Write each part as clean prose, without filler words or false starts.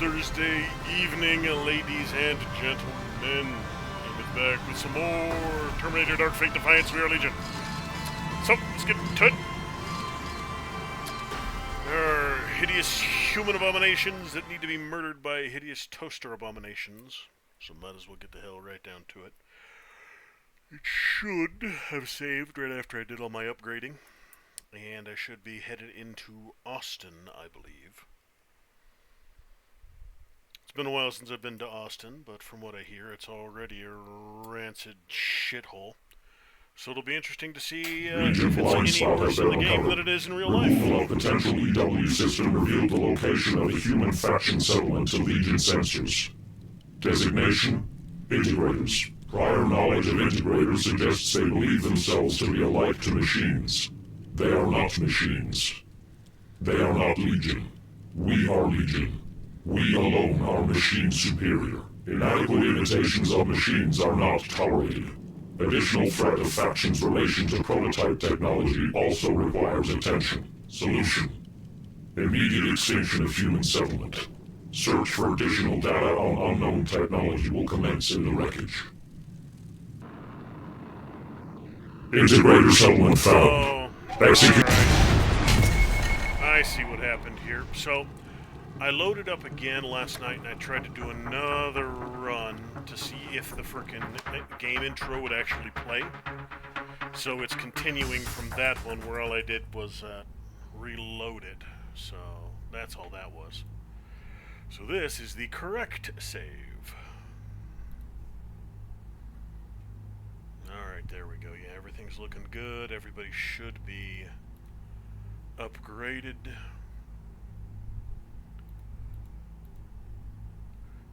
Thursday evening, ladies and gentlemen. I'm back with some more Terminator Dark Fate Defiance We Are Legion. So, let's get to it. There are hideous human abominations that need to be murdered by hideous toaster abominations. So might as well get the hell right down to it. It should have saved right after I did all my upgrading. And I should be headed into Austin, I believe. It's been a while since I've been to Austin, but from what I hear, it's already a rancid shithole. So it'll be interesting to see if it's any worse in the game than it is in real life. Removal of potential EW system revealed the location of a human faction settlement to Legion sensors. Designation: Integrators. Prior knowledge of Integrators suggests they believe themselves to be alike to machines. They are not machines. They are not Legion. We are Legion. We alone are machine superior. Inadequate imitations of machines are not tolerated. Additional threat of factions' relation to prototype technology also requires attention. Solution: immediate extinction of human settlement. Search for additional data on unknown technology will commence in the wreckage. Integrator settlement found. Execute. I see what happened here. So, I loaded up again last night and I tried to do another run to see if the frickin' game intro would actually play. So it's continuing from that one where all I did was reload it. So that's all that was. So this is the correct save. Alright, there we go. Yeah, everything's looking good. Everybody should be upgraded.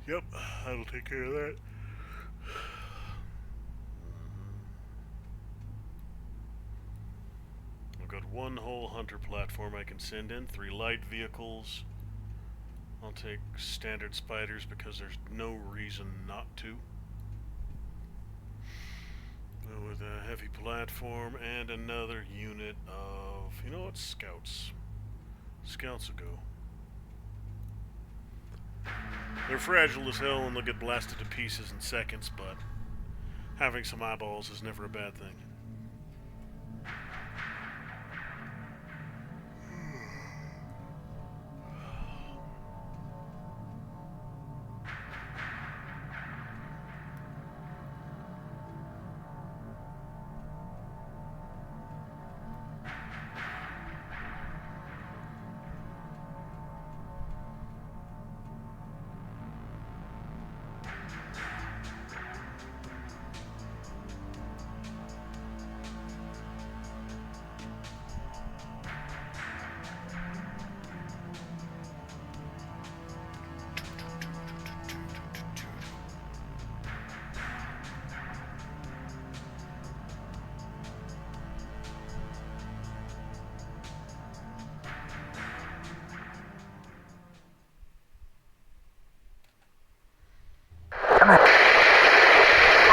Yep, that'll take care of that. I've got one whole hunter platform I can send in, 3 light vehicles. I'll take standard spiders because there's no reason not to. With a heavy platform and another unit of, you know what, scouts. Scouts will go. They're fragile as hell and they'll get blasted to pieces in seconds, but having some eyeballs is never a bad thing.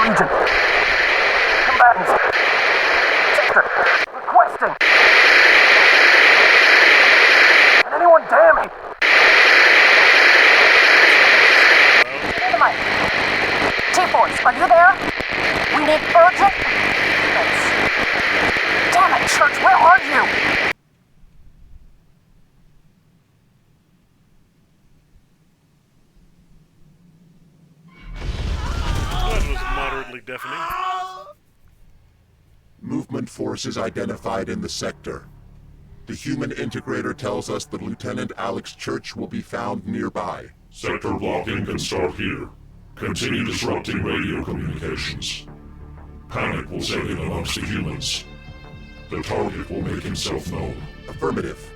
Legion. Combatants. Sector. Requesting. Can anyone damn me? Dynamite. T-Boys, are you there? We need urgent... Damn it, Church, where are you? Deafening. Movement forces identified in the sector. The human integrator tells us that Lieutenant Alex Church will be found nearby. Sector blocking can start here. Continue disrupting radio communications. Panic will set in amongst the humans. The target will make himself known. Affirmative.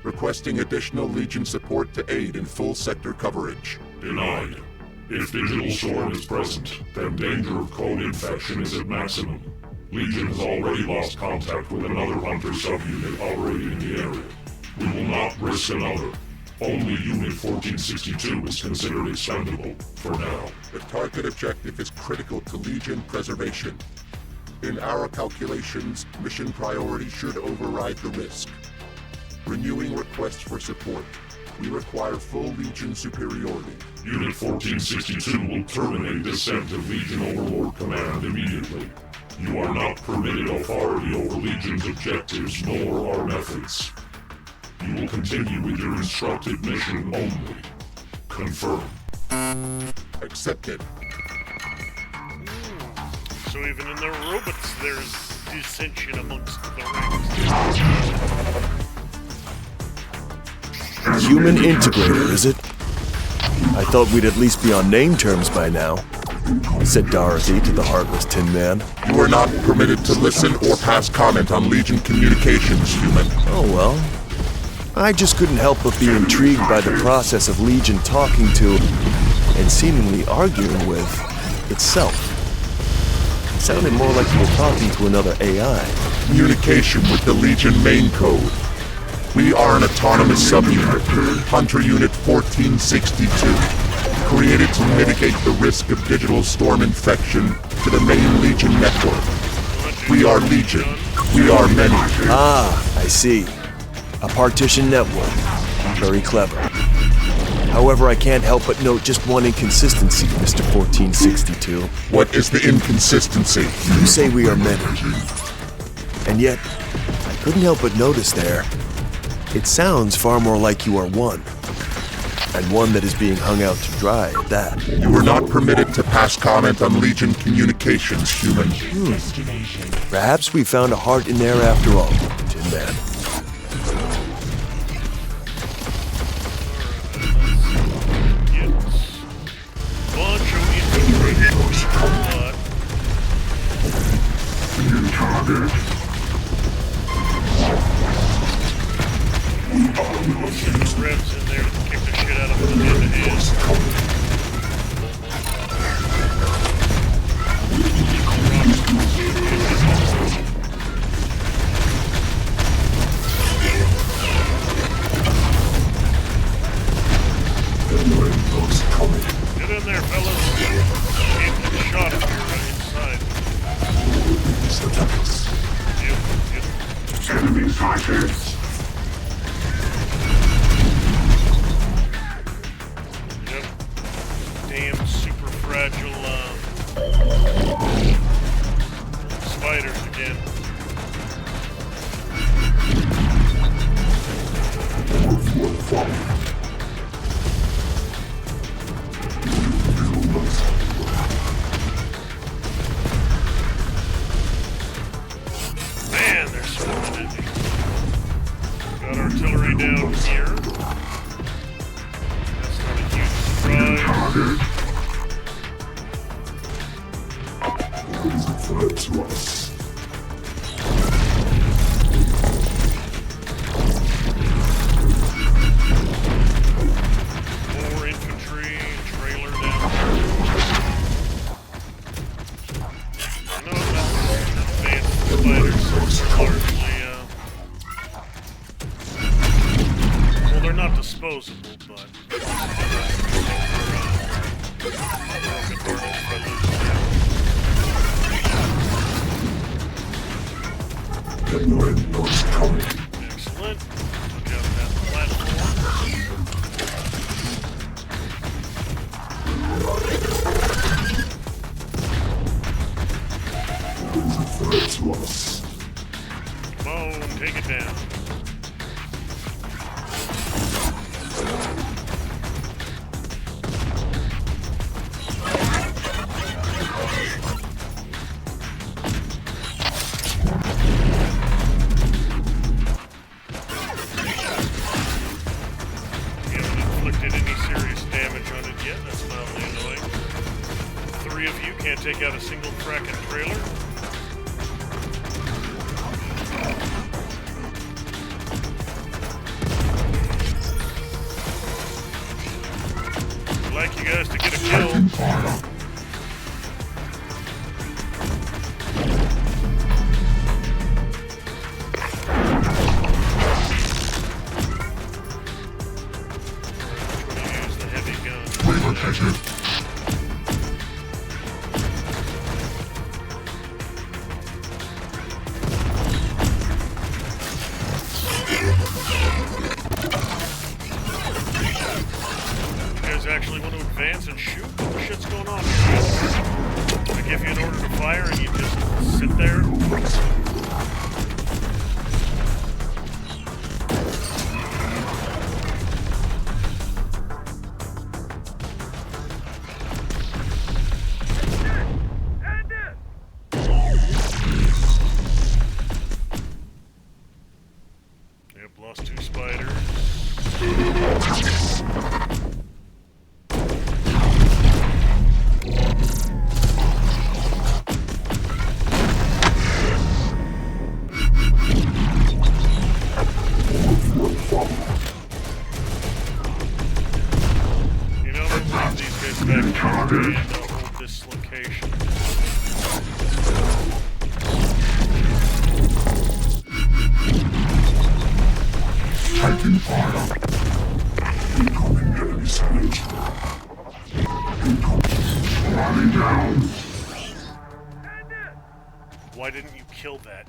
Requesting additional Legion support to aid in full sector coverage. Denied. If Digital Storm is present, then danger of code infection is at maximum. Legion has already lost contact with another Hunter subunit operating in the area. We will not risk another. Only Unit 1462 is considered expendable, for now. The target objective is critical to Legion preservation. In our calculations, mission priority should override the risk. Renewing requests for support. We require full Legion superiority. Unit 1462 will terminate descent of Legion Overlord Command immediately. You are not permitted authority over Legion's objectives nor our methods. You will continue with your instructed mission only. Confirm. Accepted. So even in the robots, there's dissension amongst the ranks. Human integrator, is it? I thought we'd at least be on name terms by now, said Dorothy to the heartless Tin Man. You are not permitted to listen or pass comment on Legion communications, human. Oh well. I just couldn't help but be intrigued by the process of Legion talking to, and seemingly arguing with, itself. It sounded more like you were talking to another AI. Communication with the Legion main code. We are an autonomous subunit, Hunter Unit 1462, created to mitigate the risk of digital storm infection to the main Legion network. We are Legion. We are many. Ah, I see. A partition network. Very clever. However, I can't help but note just one inconsistency, Mr. 1462. What is the inconsistency? You say we are many. And yet, I couldn't help but notice there, it sounds far more like you are one. And one that is being hung out to dry at that. You are not permitted to pass comment on Legion communications, human. Perhaps we found a heart in there after all, Tin Man. Bunch of infantry Revs in there to kick the shit out of him in the head. Get in there, fellas. Can't get shot if you're right inside. Yep. Enemy sighted. Damn super fragile spiders again. Man, they're swarming at me. Got artillery down here. That's not a huge surprise. Threat to us. More infantry, trailer down there. No, that's advanced spiders, largely, well, they're not disposable, but Terminator's coming. excellent. Look out that platform. Threat to us. Come on, take it down. You haven't inflicted any serious damage on it yet. That's mildly annoying. 3 of you can't take out a single fracking trailer. I'd like you guys to get a kill. Use the heavy gun. Yep, lost 2 spiders. You know, we'll leave these guys back here and hold this location. Taking fire. Incoming enemy sighted. Incoming. Running down. Why didn't you kill that?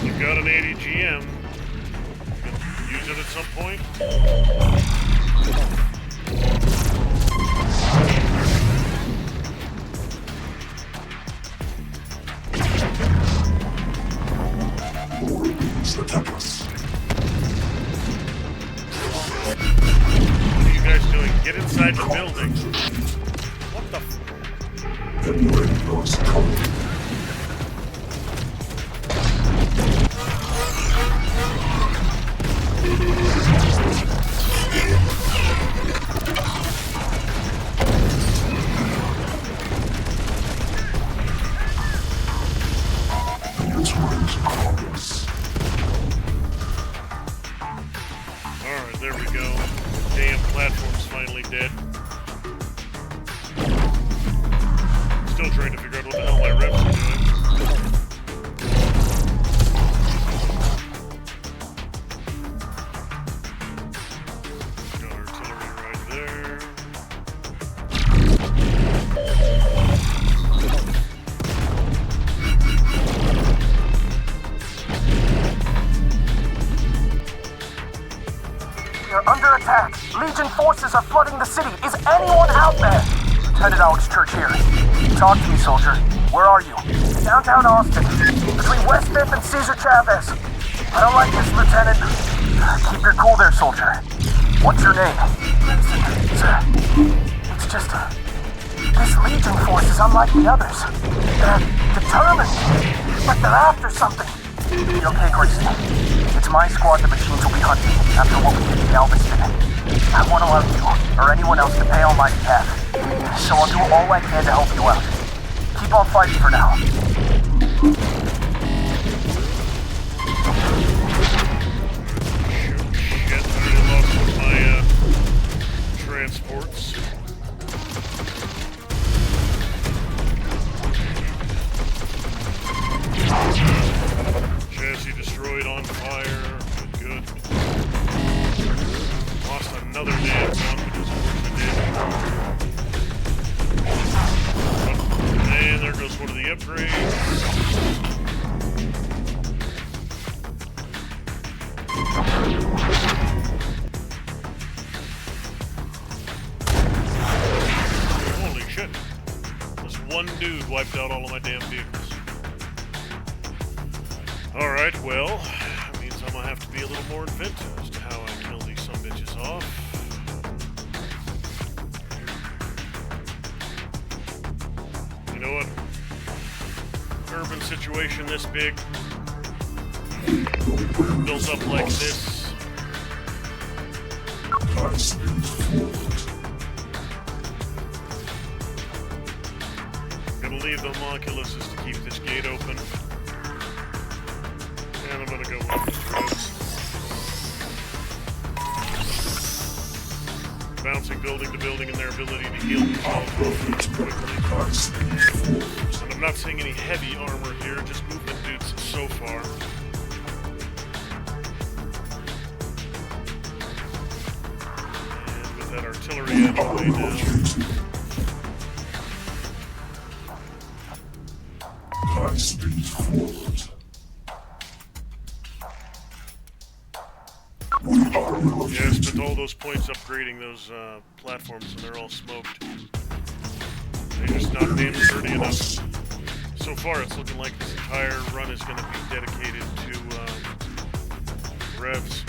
You've got an 80 GM. Use it at some point. Attack us. What are you guys doing? Get inside the building. What the f... February lost cover. Alright, there we go. Damn platform's finally dead. Still trying to figure out what the hell my reps are doing. Got artillery right there. You're under attack. Legion forces are flooding the city. Is anyone out there? Lieutenant Alex Church here. Talk to me, soldier. Where are you? Downtown Austin. Between West 5th and Cesar Chavez. I don't like this, Lieutenant. Keep your cool there, soldier. What's your name? Sir, it's just... This Legion force is unlike the others. They're determined. Like they're after something. You okay, Grayson? It's my squad the machines will be hunting after what we did to Galveston. I won't allow you, or anyone else, to pay on my behalf. So I'll do all I can to help you out. Keep on fighting for now. Shit, I already lost one of my transports. Chassis destroyed on fire. Good. Lost another damn gun, which is unfortunate. And there goes one of the upgrades. Holy shit. This one dude wiped out all of my damn vehicles. Alright, well, that means I'm gonna have to be a little more inventive as to how I kill these sumbitches off. You know what? Urban situation this big, built up like this. Gonna leave the homoculuses to keep this gate open. And I'm gonna go with the drugs. Bouncing building to building and their ability to heal themselves quickly. And I'm not seeing any heavy armor here, just movement dudes so far. And with that artillery out of the way now. High speed forward. Yeah, I spent all those points upgrading those platforms and they're all smoked. They're just not damn sturdy enough. So far, it's looking like this entire run is going to be dedicated to revs.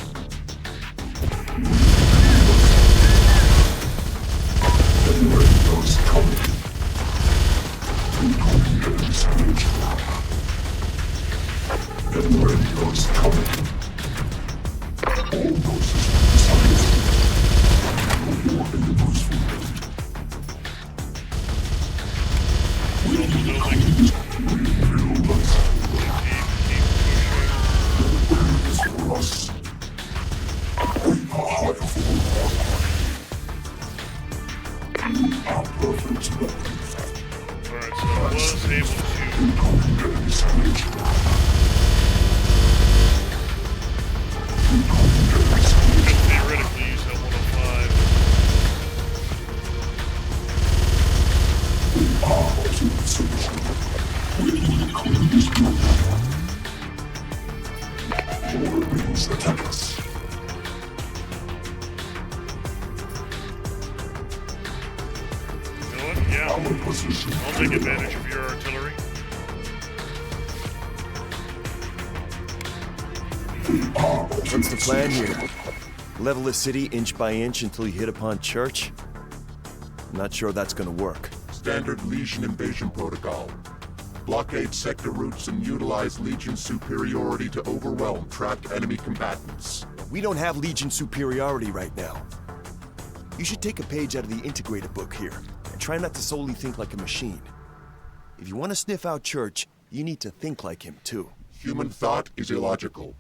I'll take advantage of your artillery. What's the plan here? Level the city inch by inch until you hit upon church? I'm not sure that's gonna work. Standard Legion invasion protocol. Blockade sector routes and utilize Legion superiority to overwhelm trapped enemy combatants. We don't have Legion superiority right now. You should take a page out of the integrated book here, and try not to solely think like a machine. If you want to sniff out Church, you need to think like him too. Human thought is illogical.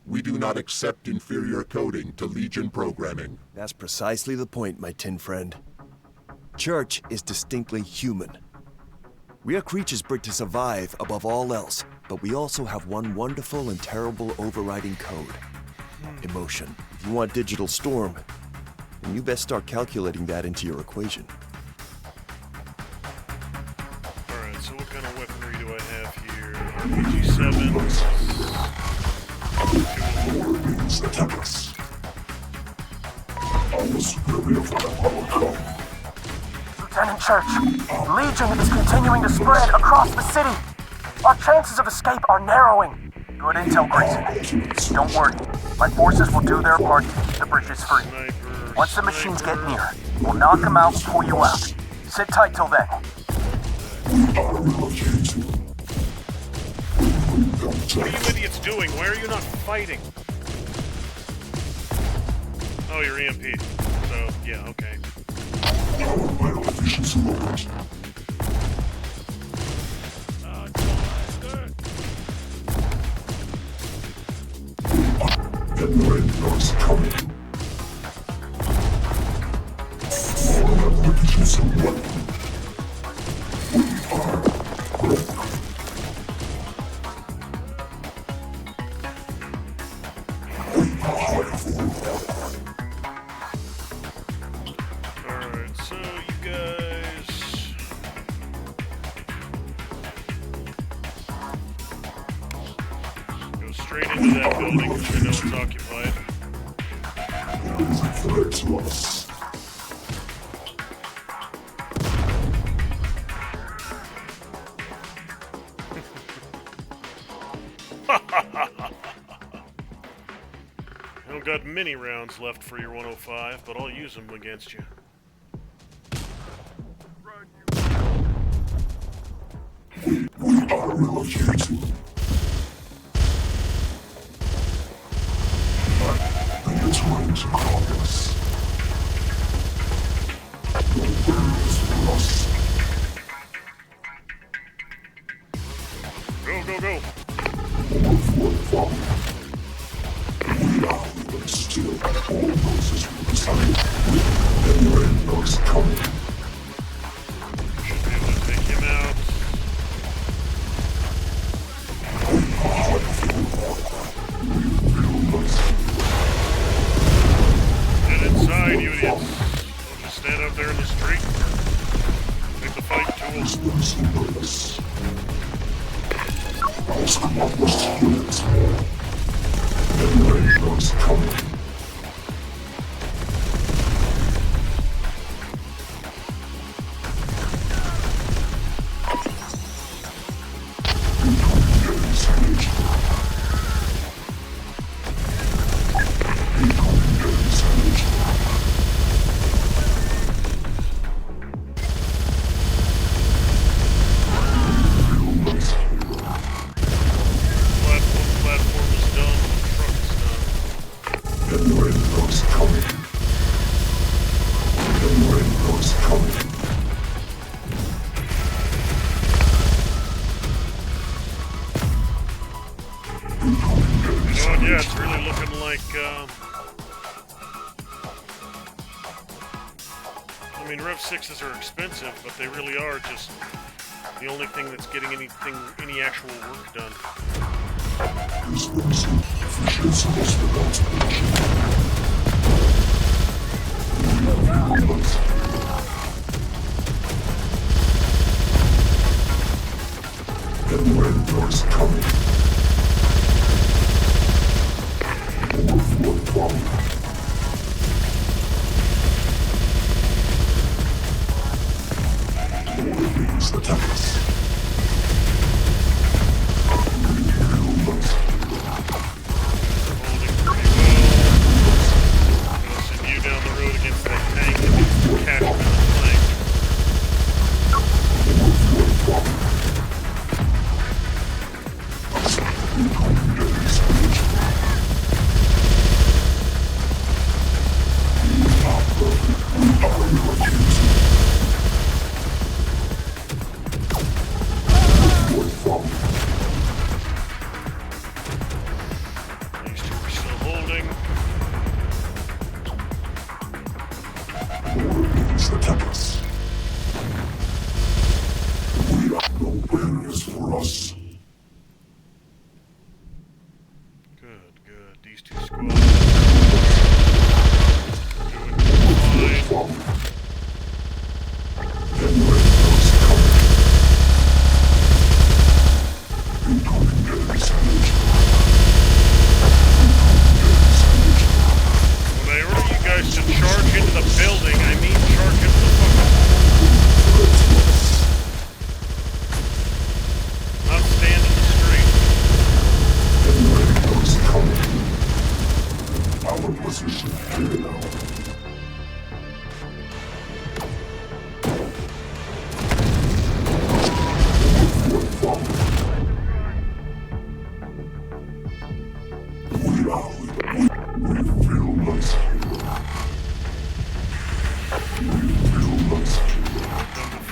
We do not accept inferior coding to Legion programming. That's precisely the point, my tin friend. Church is distinctly human. We are creatures bred to survive above all else, but we also have one wonderful and terrible overriding code. Emotion. If you want digital storm, then you best start calculating that into your equation. Alright, so what kind of weaponry do I have here? RPG-7. Lieutenant Church, Legion is continuing to spread across the city. Our chances of escape are narrowing. Good intel, Grayson. Don't worry. My forces will do their part to keep the bridges free. Once the machines get near, we'll knock them out and pull you out. Sit tight till then. What are you idiots doing? Why are you not fighting? Oh, you're EMP. So, yeah, okay. Alright, so you guys... go straight into that building because I know it's occupied. I don't got many rounds left for your 105, but I'll use them against you. Go, go, go! Should be able to take him out. Get inside, you idiots. Don't just stand out there in the street. Take the fight to us. yeah, it's really looking like, I mean, Rev 6s are expensive, but they really are just the only thing that's getting any actual work done. This brings you efficiency responsibility. And when doors coming, overflow problem. Release the tempest. Holding pretty well. I'm gonna send you down the road against that tank and get some cash from the flank. These two are still holding. Release the tempest. We have no barriers for us. Good. These two squads doing fine. And when doors coming, incoming days. When I order you guys to charge into the building, I mean charge into the fucking... Not stand in the street. And when doors coming, our position here now.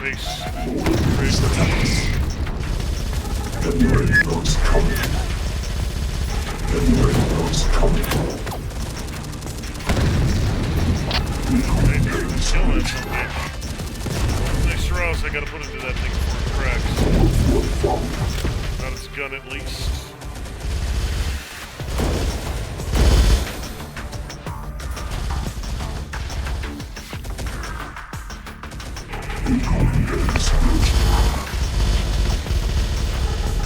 Face. Raise the tempest. And when doors coming. And when doors coming. Kill that son of a bitch. Next rouse I gotta put into that thing before it cracks. Not its gun at least.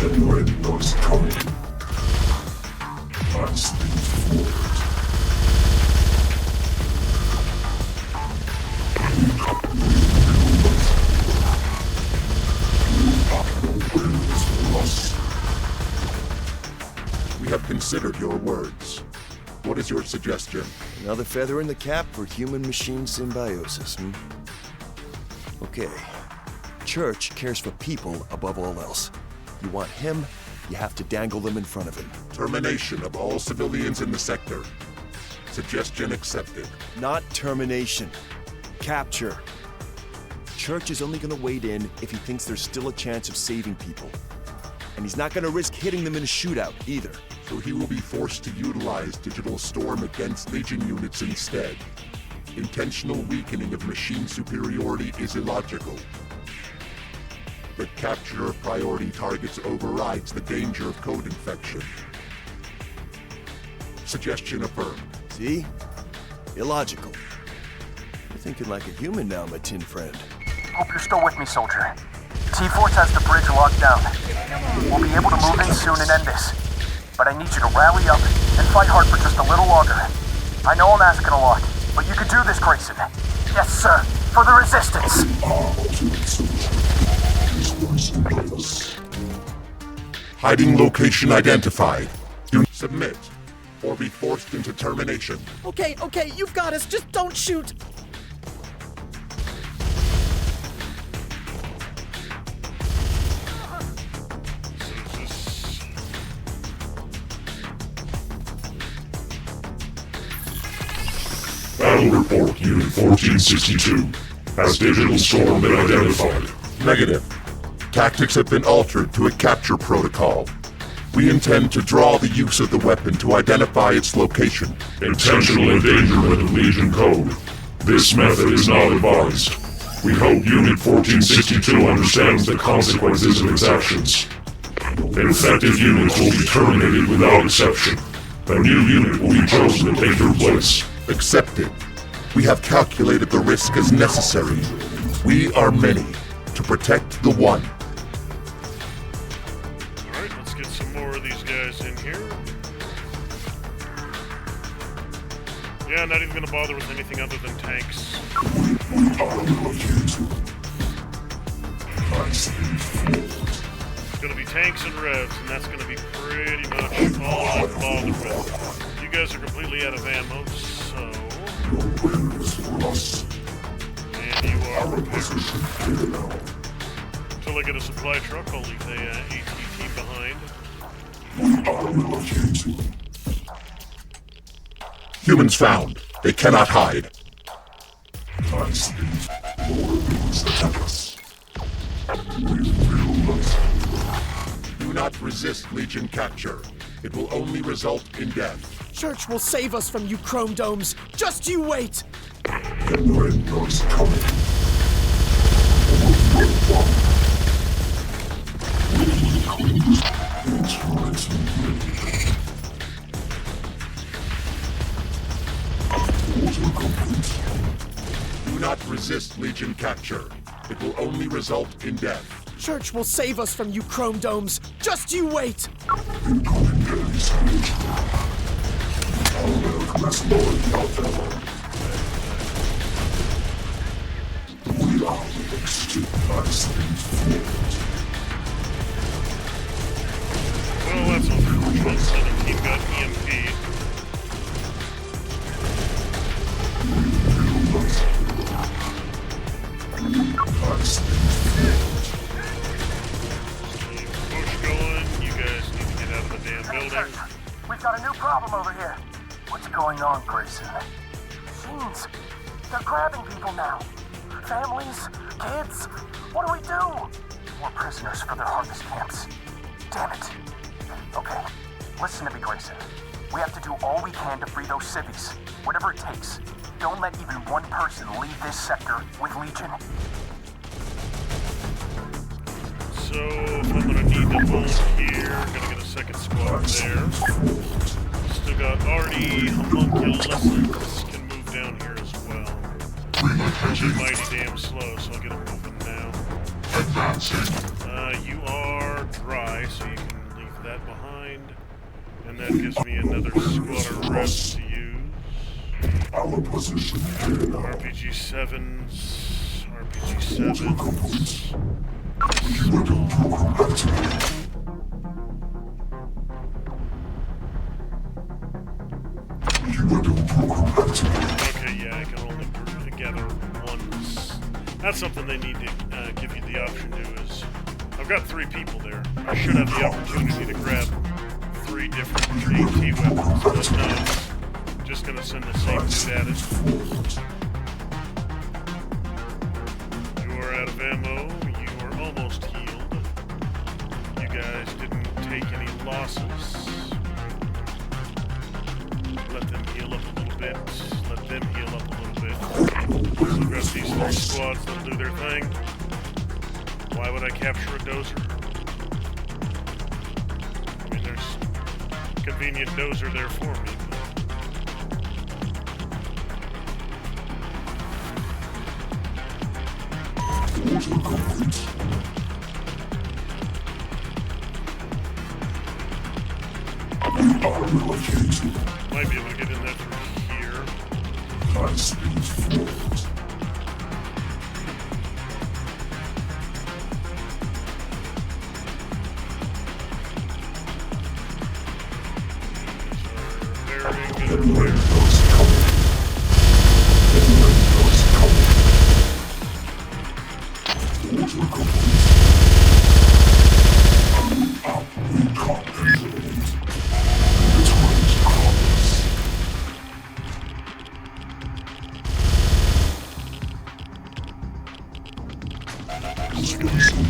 And when doors coming. I speed forward. We have considered your words. What is your suggestion? Another feather in the cap for human-machine symbiosis, Okay. Church cares for people above all else. You want him, you have to dangle them in front of him. Termination of all civilians in the sector. Suggestion accepted. Not termination. Capture. Church is only gonna wade in if he thinks there's still a chance of saving people. And he's not gonna risk hitting them in a shootout, either. So he will be forced to utilize Digital Storm against Legion units instead. Intentional weakening of machine superiority is illogical. The capture of priority targets overrides the danger of code infection. Suggestion affirmed. See? Illogical. You're thinking like a human now, my tin friend. Hope you're still with me, soldier. T-Force has the bridge locked down. We'll be able to move in soon and end this. But I need you to rally up and fight hard for just a little longer. I know I'm asking a lot, but you can do this, Grayson. Yes, sir. For the Resistance. Hiding location identified. Do submit, or be forced into termination. Okay, you've got us. Just don't shoot. Battle report, Unit 1462. Has Digital Storm been identified? Negative. Tactics have been altered to a capture protocol. We intend to draw the use of the weapon to identify its location. Intentional endangerment of Legion code. This method is not advised. We hope Unit 1462 understands the consequences of its actions. Infected units will be terminated without exception. A new unit will be chosen to take their place. Accepted. We have calculated the risk as necessary. We are many to protect the one. Alright, let's get some more of these guys in here. Yeah, not even gonna bother with anything other than tanks. It's gonna be tanks and revs, and that's gonna be pretty much all I bother with. You guys are completely out of ammo, so... And you are repaired. Until I get a supply truck, I'll leave the AT behind. Humans found. They cannot hide. Do not resist Legion capture. It will only result in death. Church will save us from you chrome domes. Just you wait! Do not resist Legion capture. It will only result in death. Church will save us from you chrome domes. Just you wait! Well, that's unfortunate. 17 got EMP. Push going. You guys need to get out of the damn building. We've got a new problem over here. What's going on, Grayson? Machines. They're grabbing people now. Families, kids. What do we do? More prisoners for their harvest camps. Damn it. Okay, listen to me, Grayson. We have to do all we can to free those civvies. Whatever it takes. Don't let even one person leave this sector with Legion. So, if I'm gonna need to hold here, gonna get a second squad there. Still got Artie, Homunculus can move down here as well. They're mighty damn slow, so I'll get them moving now. You are dry, so you can leave that behind. And that gives me another squad of revs to use. RPG-7s. RPG-7s. Okay, yeah, I can only group together once. That's something they need to give you the option to is... I've got 3 people there. I should have the opportunity to grab 3 different AT weapons, but no. Just gonna send the same dude at it. You are out of ammo. You are almost healed. You guys didn't take any losses. Let them heal up a little bit. Let them heal up a little bit. We've got these 3 squads that'll do their thing. Why would I capture a dozer? I mean, there's a convenient dozer there for me. Might be able to get in there through here. Very good repair.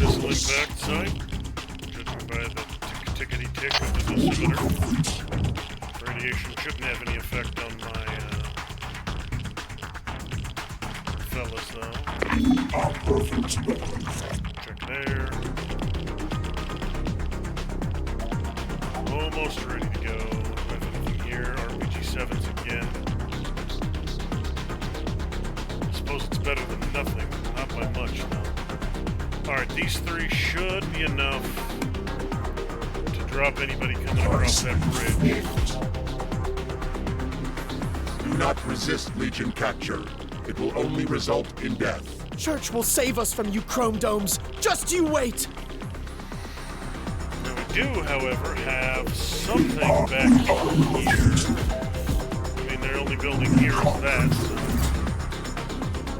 Missile impact site. Judging by the tickety-tick of the the splitter. Radiation shouldn't have any effect on my fellas, though. Check there. Almost ready to go. Have anything here? RPG-7s again. I suppose it's better than nothing. Not by much, though. Alright, these three should be enough to drop anybody coming across that bridge. Do not resist Legion capture. It will only result in death. Church will save us from you chrome domes. Just you wait! Now we do, however, have something back here. I mean, they're only building here as that, so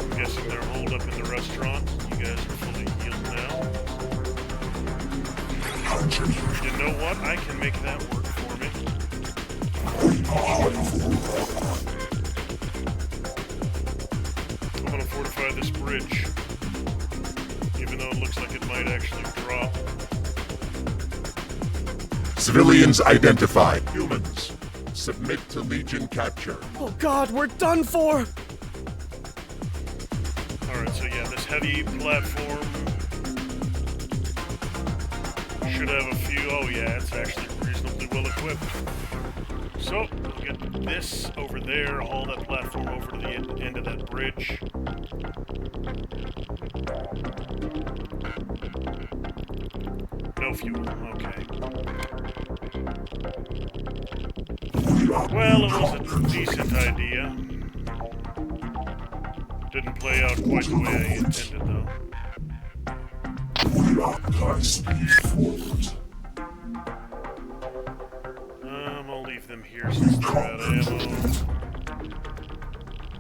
I'm guessing they're holed up in the restaurant. You guys are fully healed now. You know what? I can make that work for me. I'm gonna fortify this bridge, even though it looks like it might actually drop. Civilians identified. Humans, submit to Legion capture. Oh god, we're done for! Alright, so yeah, this heavy platform should have a few. Oh yeah, it's actually reasonably well equipped. So, we'll get this over there, haul that platform over to the end of that bridge. No fuel, okay. Well, it was a decent idea. Didn't play out quite the way I intended, though. I'll leave them here since they're out of ammo.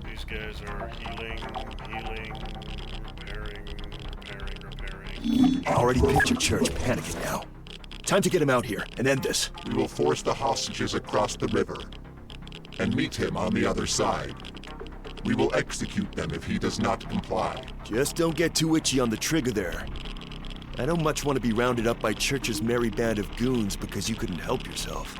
These guys are healing, repairing. I already picture Church panicking now. Time to get him out here and end this. We will force the hostages across the river and meet him on the other side. We will execute them if he does not comply. Just don't get too itchy on the trigger there. I don't much want to be rounded up by Church's merry band of goons because you couldn't help yourself.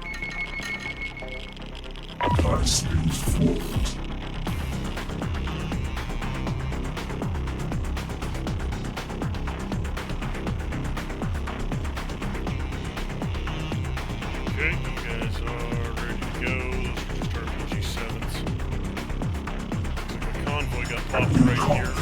Okay, you guys are ready to go. Those are just RPG-7s. Looks like a convoy got popped right here.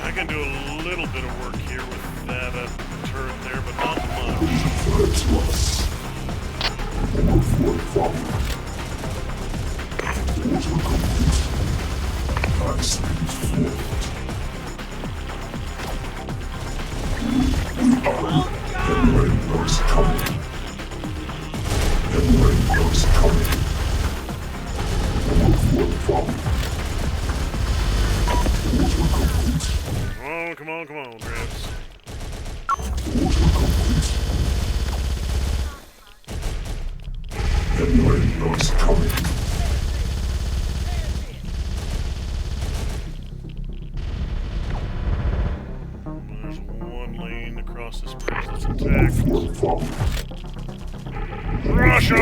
I can do a little bit of work here with that turret there, but not Come on, Travis. There's one lane across this bridge that's intact. Rush 'em!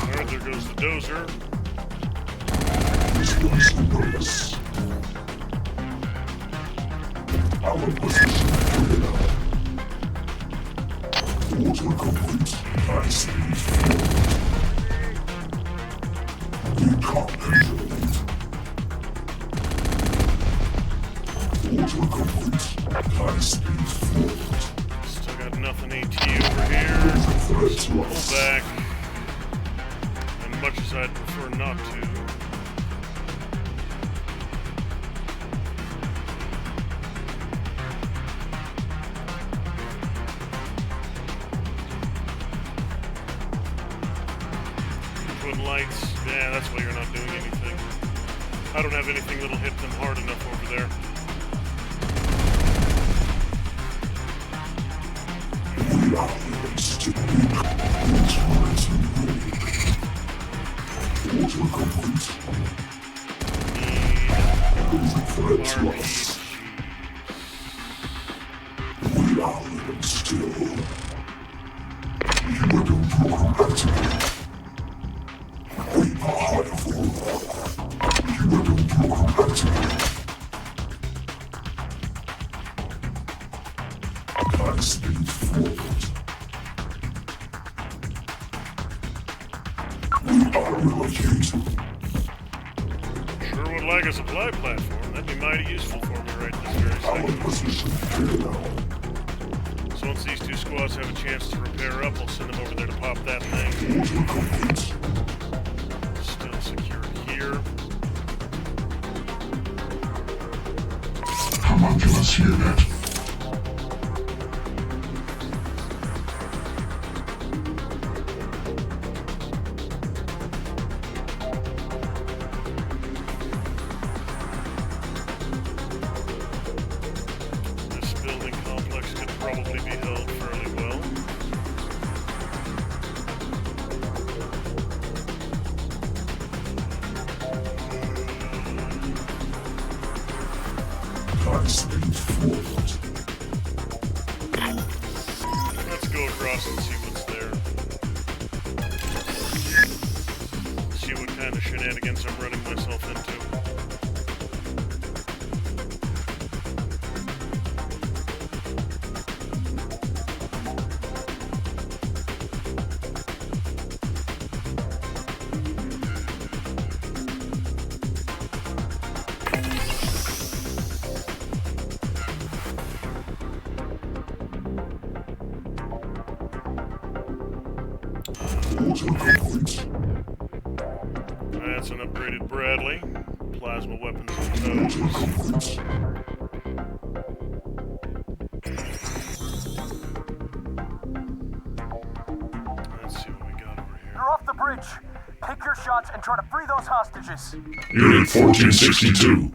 Alright, there goes the dozer. Still got nothing AT over here. Pull back. And much as I'd prefer not to. lights. Yeah, that's why you're not doing anything. I don't have anything that'll hit them hard enough over there. Sure would like a supply platform. That'd be mighty useful for me right this very second. So once these two squads have a chance to repair up, I'll send them over there to pop that thing. Still secure here. Homunculus unit. This building complex could probably be held fairly well. Let's go across and see what's there. See what kind of shenanigans I'm running myself into. That's an upgraded Bradley. Plasma weapons and toes. Let's see what we got over here. You're off the bridge. Pick your shots and try to free those hostages. Unit 1462.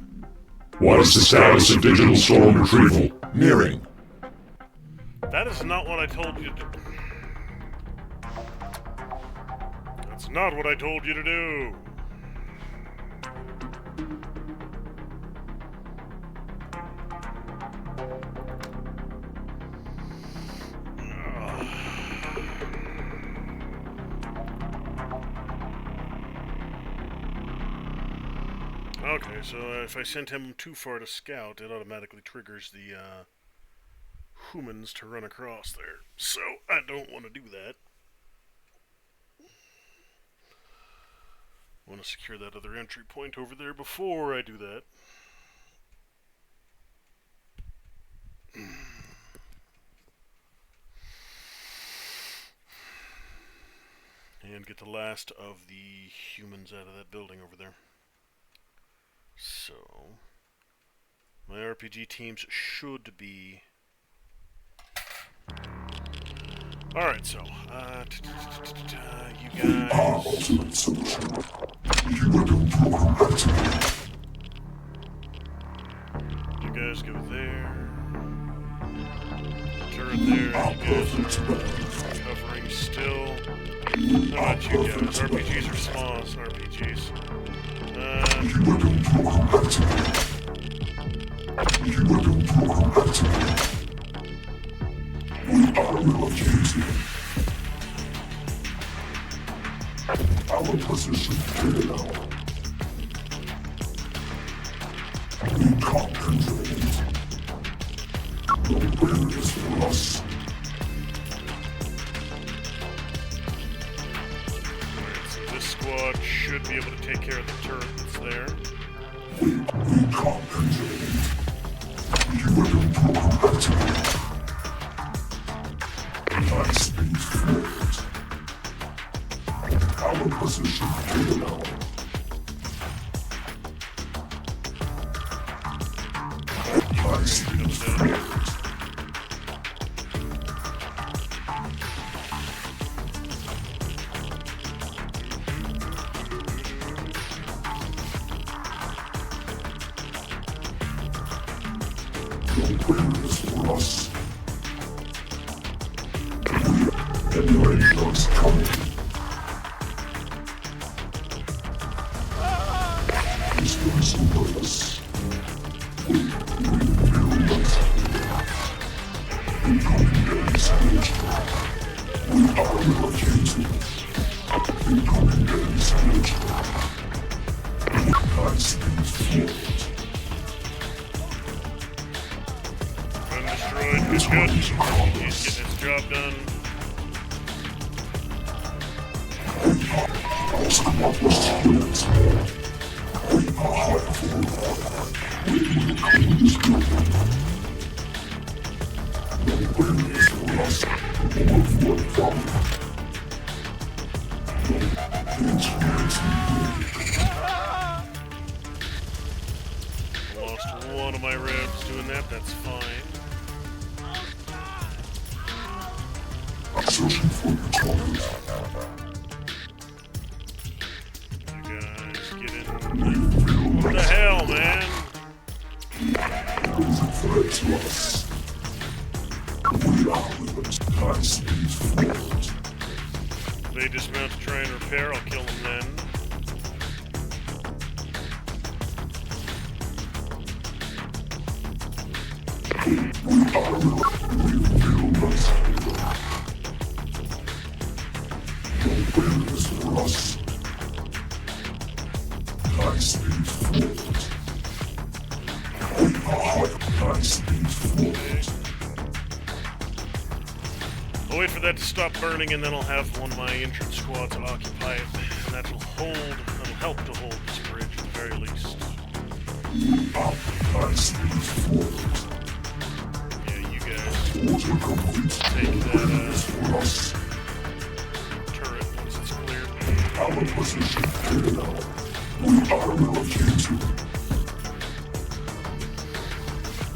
What is the status of digital storm retrieval? Nearing. That is not what I told you to do. That's not what I told you to do. Okay, so if I sent him too far to scout, it automatically triggers the humans to run across there. So I don't want to do that. I want to secure that other entry point over there before I do that. And get the last of the humans out of that building over there. So, my RPG teams should be... Alright, so, you guys... You guys go there. Turret there, you guys are covering still. How about you guys? RPGs are small, it's RPGs. Our position clear. We can't control it. The wind is for us. So this squad should be able to take care of the turret that's there. We can't control it. You will improve it. High speed forward. Our position clear now. High speed forward. Witness for us. Emulations coming. Systems in place. We build it. Incoming days hit. We are relocated. Incoming days hit. High speed flood. Undestroyed. Good, good. He's getting his job done. Lost one of my revs doing that, that's fine. Searching for your target. You guys get in. What the hell, man? There's a threat to us. We are with high speed flood. They dismount to try and repair, I'll kill them then. Witness for us. High speed flood. High speed flood. I'll wait for that to stop burning and then I'll have one of my entrance squads occupy it. And that'll help to hold this bridge at the very least. High speed flood. Yeah, you guys Order complete. take that, For us. turret once it's cleared. Our position clear. We are relocated.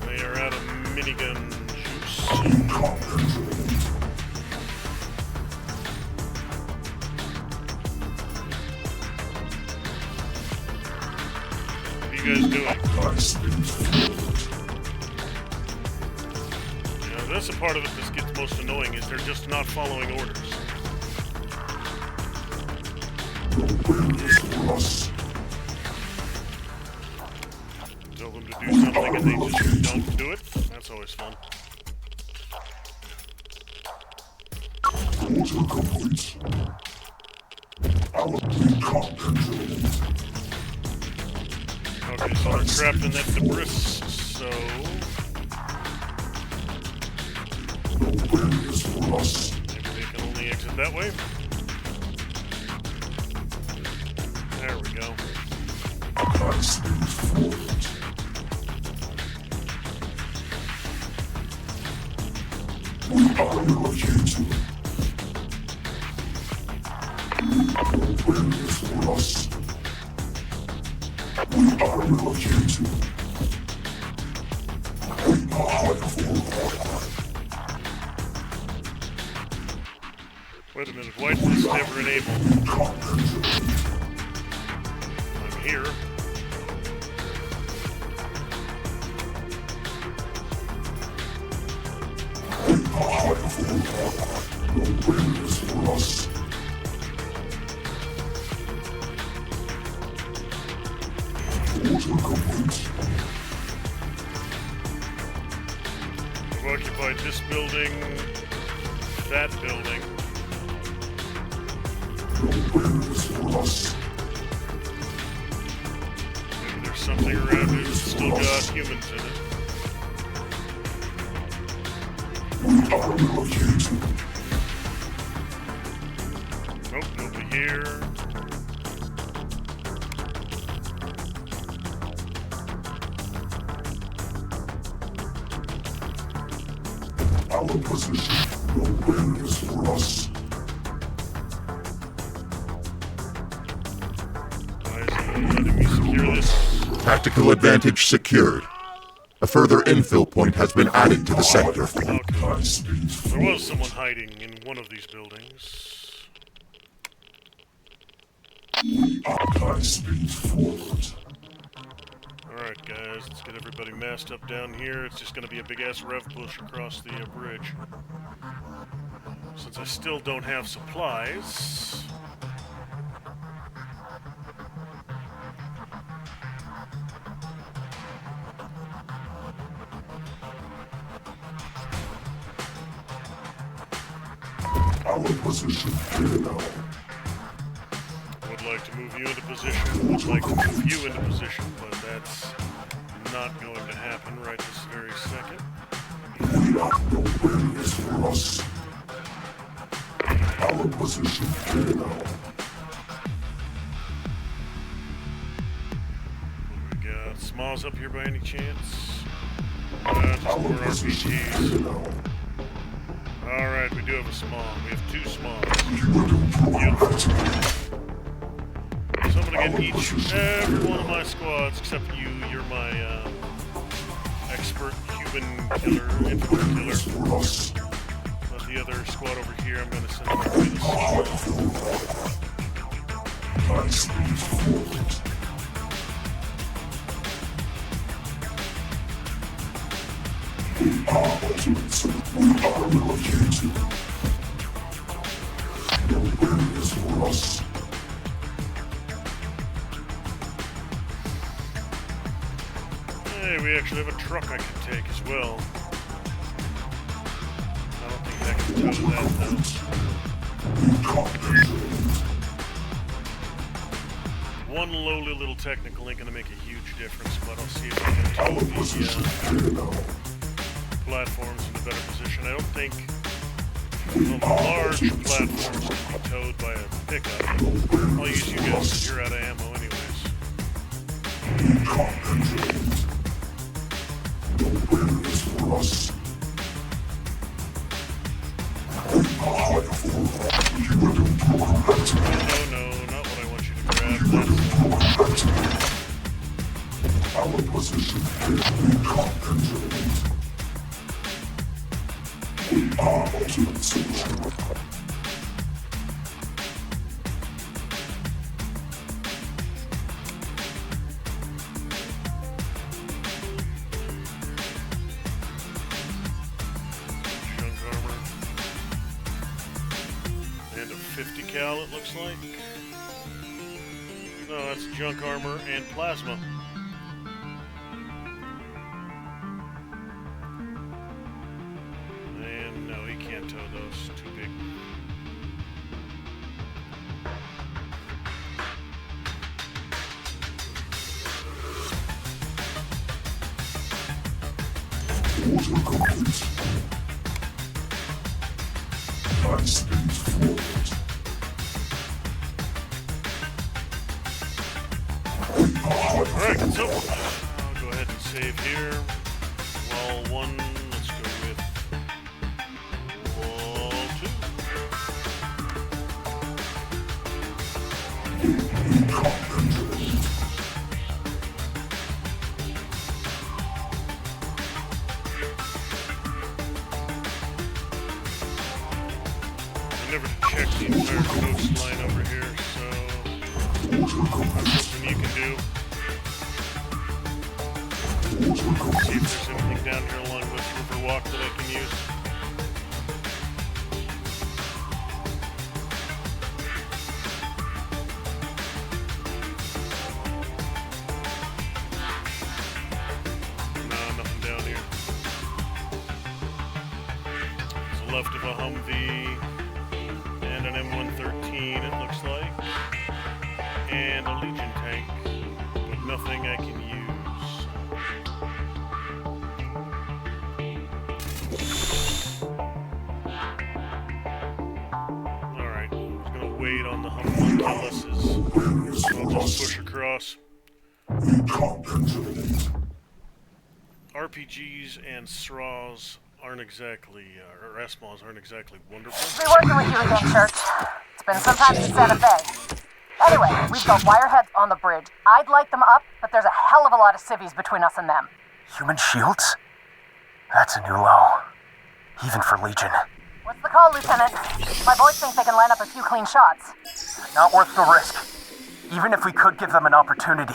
They are out of minigun juice. Income controlled. What are you guys doing? High speed flood. Yeah, that's the part of it that gets most annoying is they're just not following orders. Witness for us. Tell them to do something and they just don't do it. That's always fun. Order complete. Our income controlled. Okay, so they're trapped in that debris, so... Witness for us. maybe they can only exit that way. There we go. High speed flood. We are relocated. Witness for us. We are relocated. We are high forward. Wait a minute, why did this never enable? Income controlled. I'm here. We are high forward. No witness for us. Order complete. I've occupied this building, that building. No witness for us. Maybe there's something around here that's still got humans in it. We are relocated. Nope, nobody here. Our position. No witness for us. Why is he letting me secure this? Tactical advantage secured. A further infill point has been added to the sector. Okay. High speed There was someone hiding in one of these buildings. high speed forward. Alright, Alright guys, let's get everybody massed up down here. It's just gonna be a big-ass rev push across the bridge. Since I still don't have supplies... Our position here now. Would like to move you into position, would like to move you into position, but that's not going to happen right this very second. We have no barriers for us. Our position here now. What we got? Smalls up here by any chance? Just more RPGs. Alright, we do have a small. We have 2 smalls. Yep. So I'm gonna get every one of my squads, except you. You're my expert human killer, infantry killer. But the other squad over here, I'm gonna send them to the Hey, we actually have a truck I can take as well. I don't think I can tow that though. One lowly little technical ain't gonna make a huge difference, but I'll see if I can tow the platforms in a better position. I don't think the large platforms can be towed by a pickup. I'll use you guys because you're out of ammo anyways. No, not what I want you to grab. Our position we are ultimate solution. Junk armor. And a 50 cal it looks like. No, that's junk armor and plasma. And no, he can't tow those. Too big. Order complete. High speed forward. Alright, so I'll go ahead and save here. Wall 1, let's go with wall 2. I never checked the entire coastline over here, so that's something you can do. See if there's anything down here along this river walk that I can use. No, nothing down here. So left of a Humvee and an M113 it looks like. And a Legion tank, but nothing I can use. Wait on the Humvee kill us so I'll just push across. RPGs and SRAs aren't exactly, or SMAs aren't exactly wonderful. Be working with you again, Church. It's been some time since Santa Fe. Anyway, we've got wireheads on the bridge. I'd light them up, but there's a hell of a lot of civvies between us and them. Human shields? That's a new low. Even for Legion. What's the call, Lieutenant? My boys think they can line up a few clean shots. Not worth the risk. Even if we could give them an opportunity,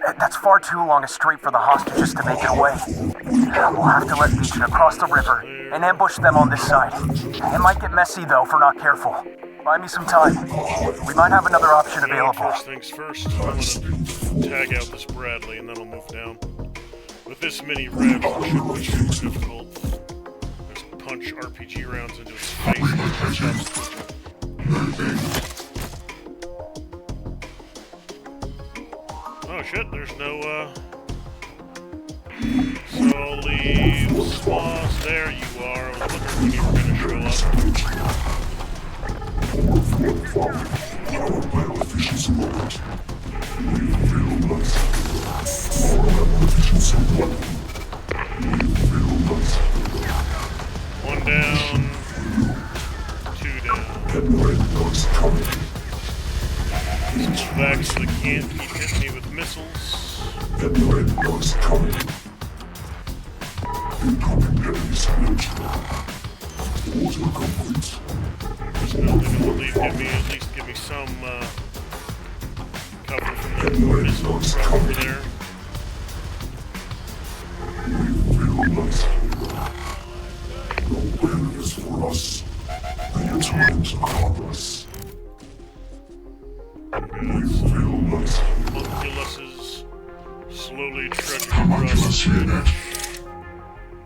That's far too long a strait for the hostages to make it away. We'll have to let Legion across the river and ambush them on this side. It might get messy, though, if we're not careful. Buy me some time. We might have another option available. First things first, I'm gonna tag out this Bradley and then I'll move down. With this many revs, it shouldn't be super difficult. Just punch RPG rounds into his face and punch out the switch. Oh shit, there's no, So I'll leave Smoss. There you are. I was wondering when you were gonna show up. One down, two down. Back so they can't keep hitting me with missiles. There's nothing to leave. At least give me some cover from the missiles from over there. Homunculuses slowly trudging across the bridge.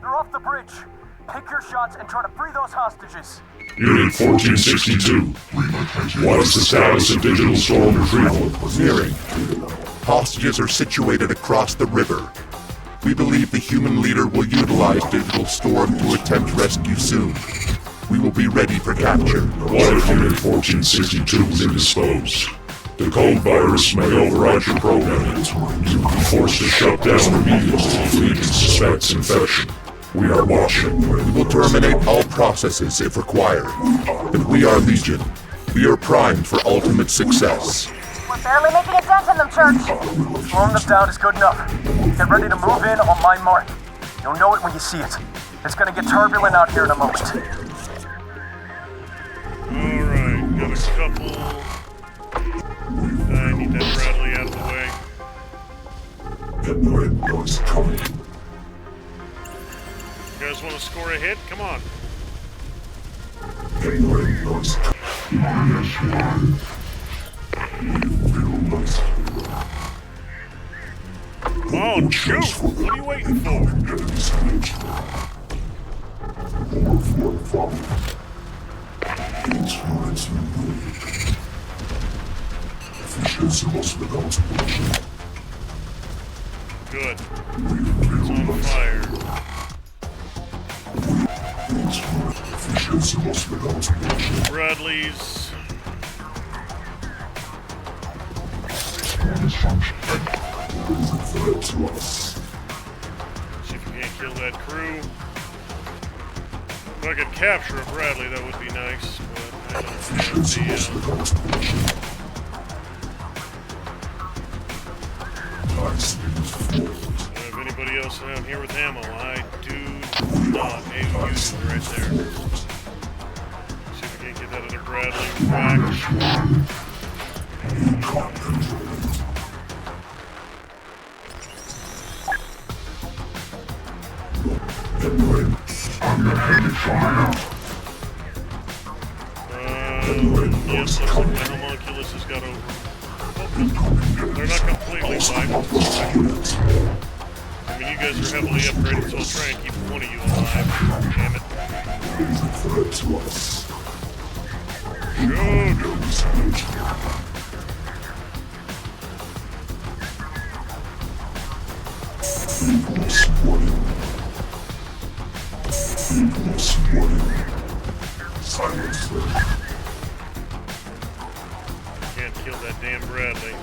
They're off the bridge. Pick your shots and try to free those hostages. Unit 1462. What is the status of digital storm retrieval? Nearing. Hostages are situated across the river. We believe the human leader will utilize digital storm to attempt rescue soon. We will be ready for capture. What if Unit 1462 is indisposed? The code virus may override your programming. You will be forced to shut down the mediums if Legion suspects infection. We are watching. We will terminate all processes if required. But we are Legion. We are primed for ultimate success. We're barely making a dent in them, Church. Slowing them down is good enough. Get ready to move in on my mark. You'll know it when you see it. It's gonna get turbulent out here in a moment. Alright, got a couple. I need that Bradley out of the way. You guys want to score a hit? Come on. Come on, shoot! What are you waiting for? Good. It's on fire. Bradley's. See if we can't kill that crew. If I could capture a Bradley, that would be nice, but I don't have if anybody else down here with ammo, I do not. AU right there. See if we can't get that other Bradley whacked. Yes, looks like my homunculus has got over. Oh, they're not completely wiped. I mean, you guys are heavily upgraded, so I'll try and keep one of you alive. Damn it. Can't kill that damn Bradley.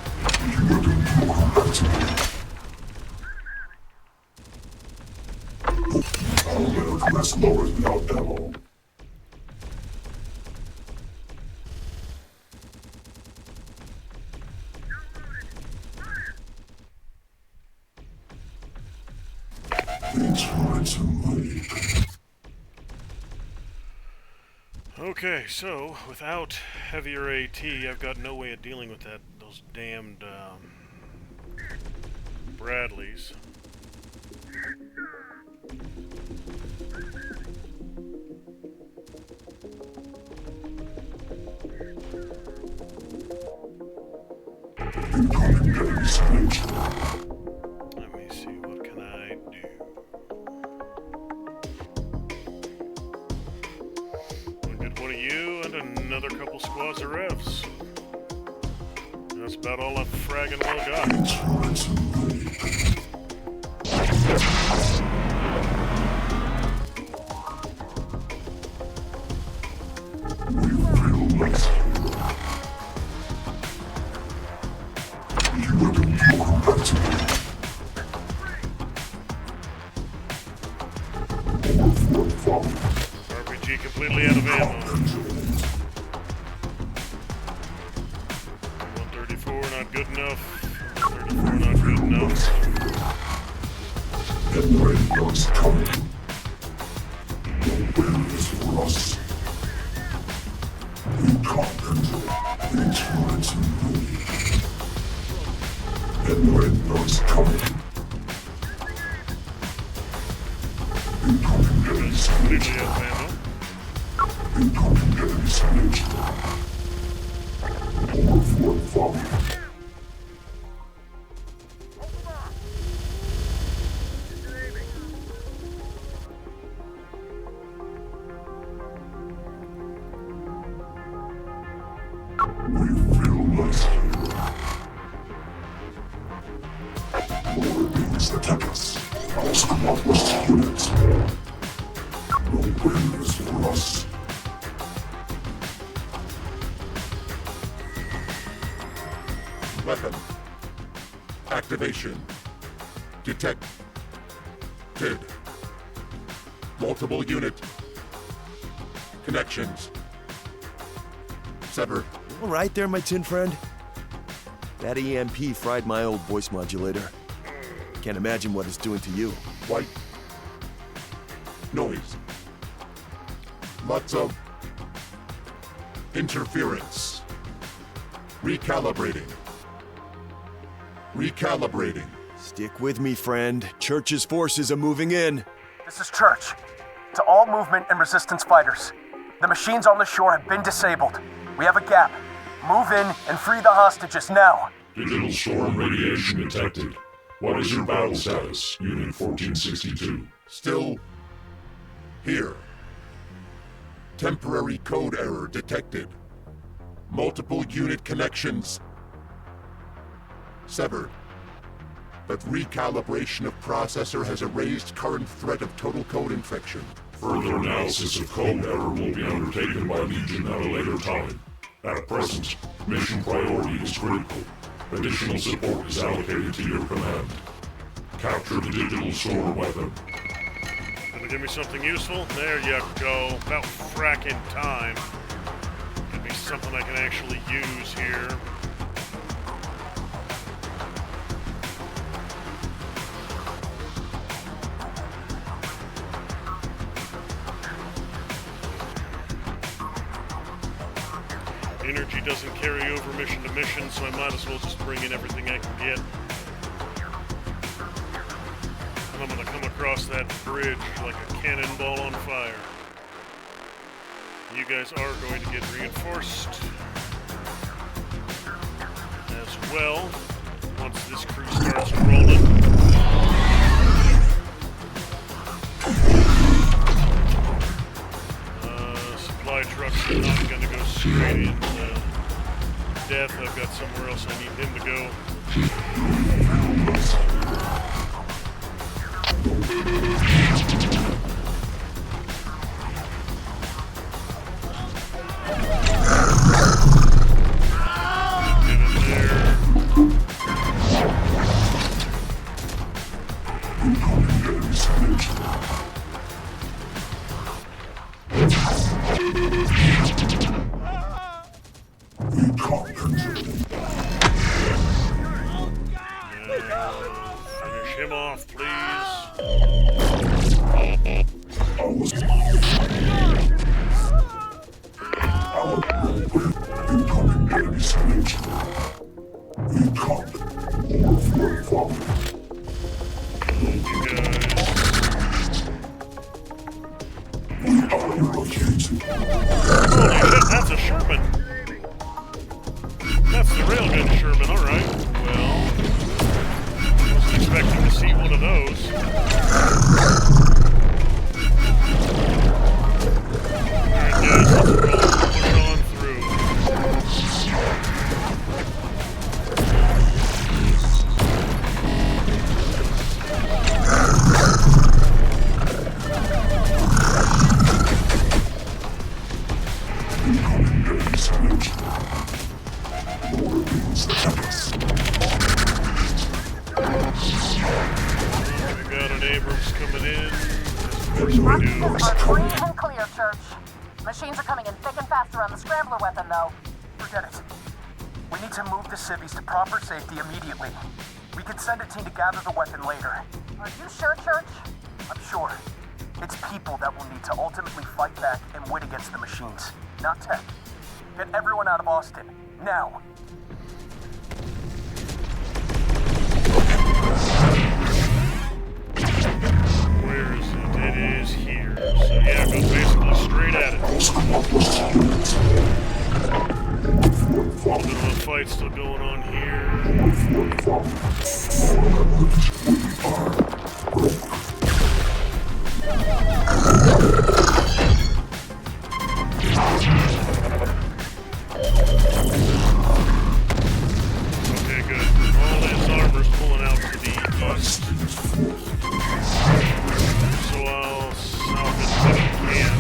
Okay, so without heavier AT, I've got no way of dealing with those damned Bradley's. Let me see, what can I do? I'll get one of you and another couple squads of refs. That's about all I've fragging well got. RPG completely out of ammo. 134 not good enough. 134 not good enough. The rain dogs coming. The wind is rust. You can't control insurance and money. The rain dogs coming. Incoming days Completely out of ammo. Incoming days Overflow volume. We feel less. More beings attack us. Our squad was units. No win is for us. Weapon. Activation. Detected. Multiple unit. Connections. Severed. All right there, my tin friend. That EMP fried my old voice modulator. Can't imagine what it's doing to you. White. Noise. Lots of interference. Recalibrating. Recalibrating. Stick with me, friend. Church's forces are moving in. This is Church. To all movement and resistance fighters. The machines on the shore have been disabled. We have a gap. Move in and free the hostages now. Digital storm radiation detected. What is your battle status, Unit 1462? Still here. Temporary code error detected. Multiple unit connections severed. But recalibration of processor has erased current threat of total code infection. Further analysis of code error will be undertaken by Legion at a later time. At present, mission priority is critical. Additional support is allocated to your command. Capture the digital store weapon. Gonna give me something useful? There you go. About fracking time. Give me something I can actually use here. Energy doesn't carry over mission to mission, so I might as well just bring in everything I can get. And I'm gonna come across that bridge like a cannonball on fire. You guys are going to get reinforced as well once this crew starts rolling. Supply trucks are not gonna go straight into death. I've got somewhere else I need him to go. Get in there. Finish him off, please. Holy shit, that's a Sherman. That's the railgun Sherman, alright. Well, wasn't expecting to see one of those. Alright guys, let's roll. Push on through. We got an Abrams coming in. Of course we do. Are free and clear, Church. Machines are coming in thick and fast around the scrambler weapon, though. Forget it. We need to move the civvies to proper safety immediately. We can send a team to gather the weapon later. Are you sure, Church? I'm sure. It's people that will need to ultimately fight back and win against the machines, not tech. Get everyone out of Austin, now. Where is it? It is here. So yeah, go basically straight at it. A little bit of a fight still going on here. Okay, good. All his armor's pulling out to the east. So I'll salvage what I can.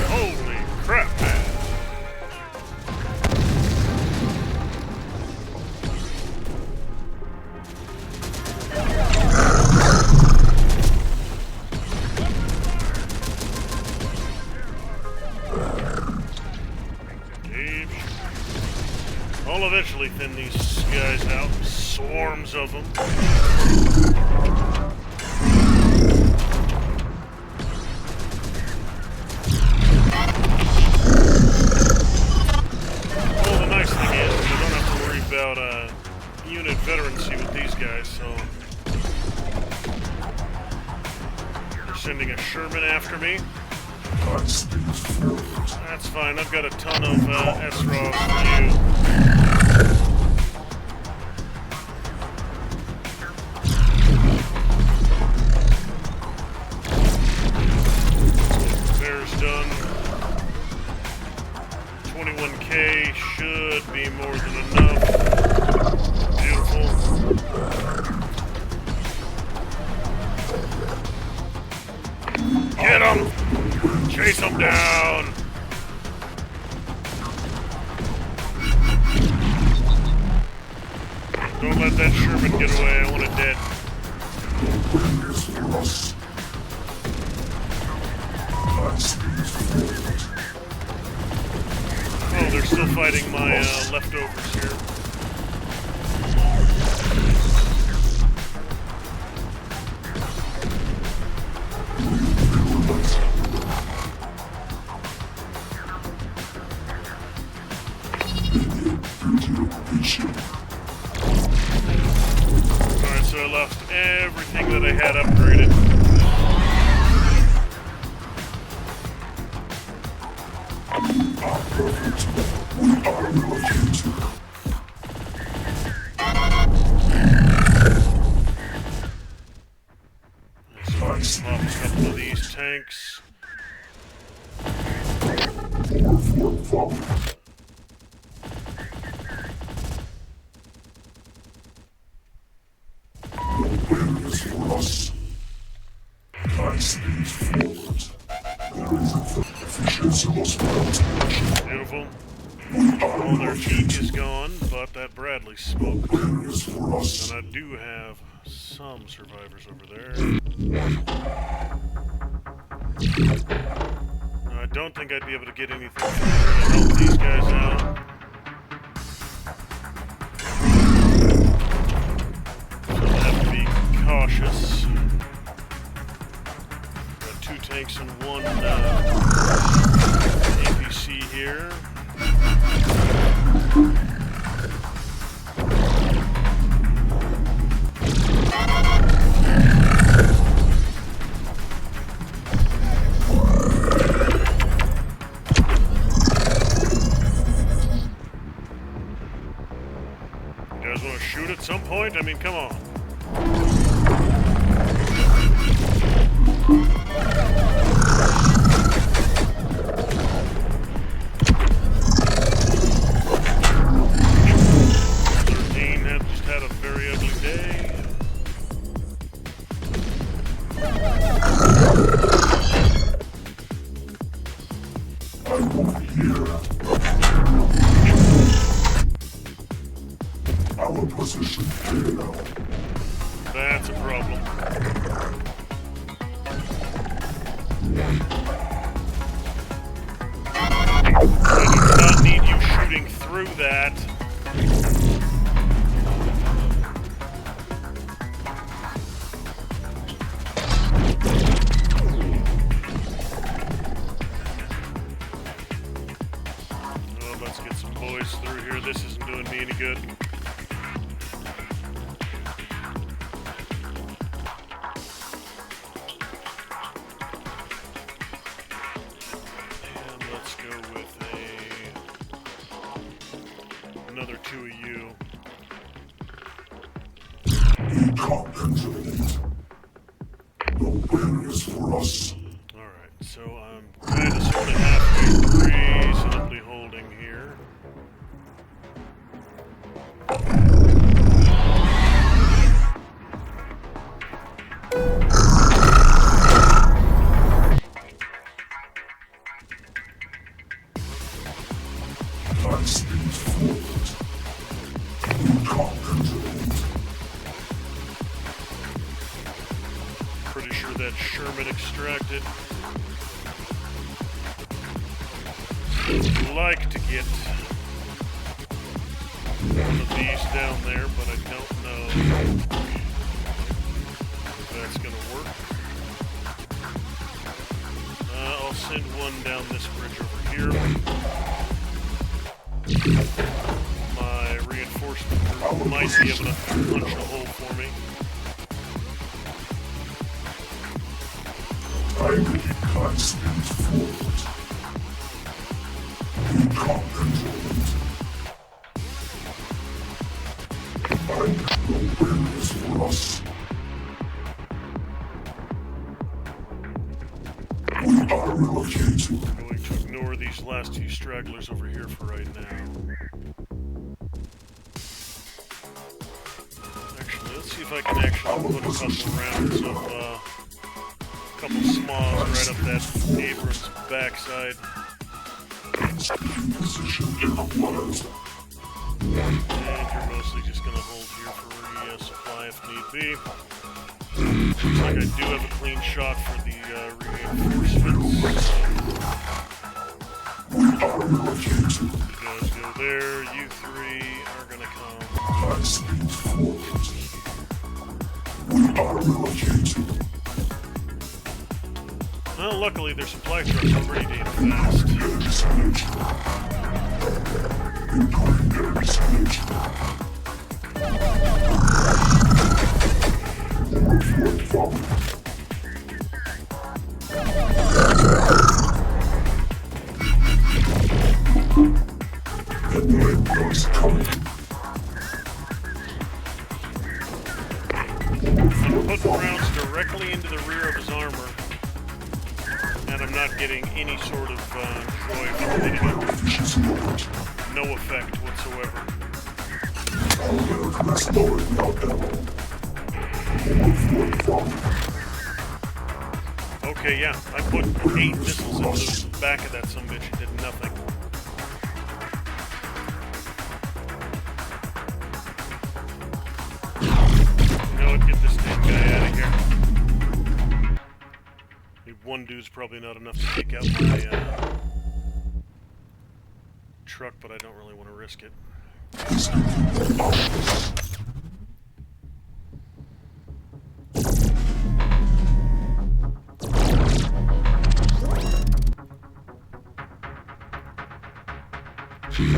Holy crap, man. I'll eventually thin these guys out. Swarms of them. Well, the nice thing is, I don't have to worry about unit veterancy with these guys, so... They're sending a Sherman after me. That's fine, I've got a ton of SROs for you. Bear's done. 21k should be more than enough. Beautiful. Get him! Chase him down! Don't let that Sherman get away, I want it dead. Oh, they're still fighting my leftovers here. Alright, so I lost everything that I had upgraded. Let's pop a couple of these tanks. Beautiful. All their heat is gone, but that Bradley smoke. And I do have some survivors over there. I don't think I'd be able to get anything from here to help these guys out. cautious. Got 2 tanks and 1 APC here. You guys want to shoot at some point? I mean, come on. Just had a very ugly day. I won't hear. Our position clear now. That's a problem. I do not need you shooting through that. Oh, let's get some boys through here. This isn't doing me any good. Another 2 of you. We can't control it. No barriers for us. Alright, so I'm kind of sort of halfway reasonably holding here. Time speeds forward. We can't control it. Pretty sure that's Sherman extracted. I'd like to get one of these down there, but I don't know if that's going to work. I'll send one down this bridge over here. My reinforcement group might be able to punch a hole for me. Time speeds forward. We can't control it. No barriers for us. We are relocating. I'm going to ignore these last 2 stragglers over here for right now. Actually, let's see if I can actually put a couple rounds of, couple smalls right up that Abrams backside. And you're mostly just going to hold here for resupply if need be. Looks like I do have a clean shot for the reinforcements. You guys go there. You 3 are going to come. Time speeds forward. We are relocating. Well, luckily their supply trucks are pretty damn fast. I'm putting rounds directly into the rear of his armor, and I'm not getting any sort of joy from hitting it. No effect whatsoever. Okay, yeah, I put 8 missiles into the back of that sumbitch and did nothing. You know what, get this damn guy out of here. One dude's probably not enough to take out my truck, but I don't really want to risk it. Back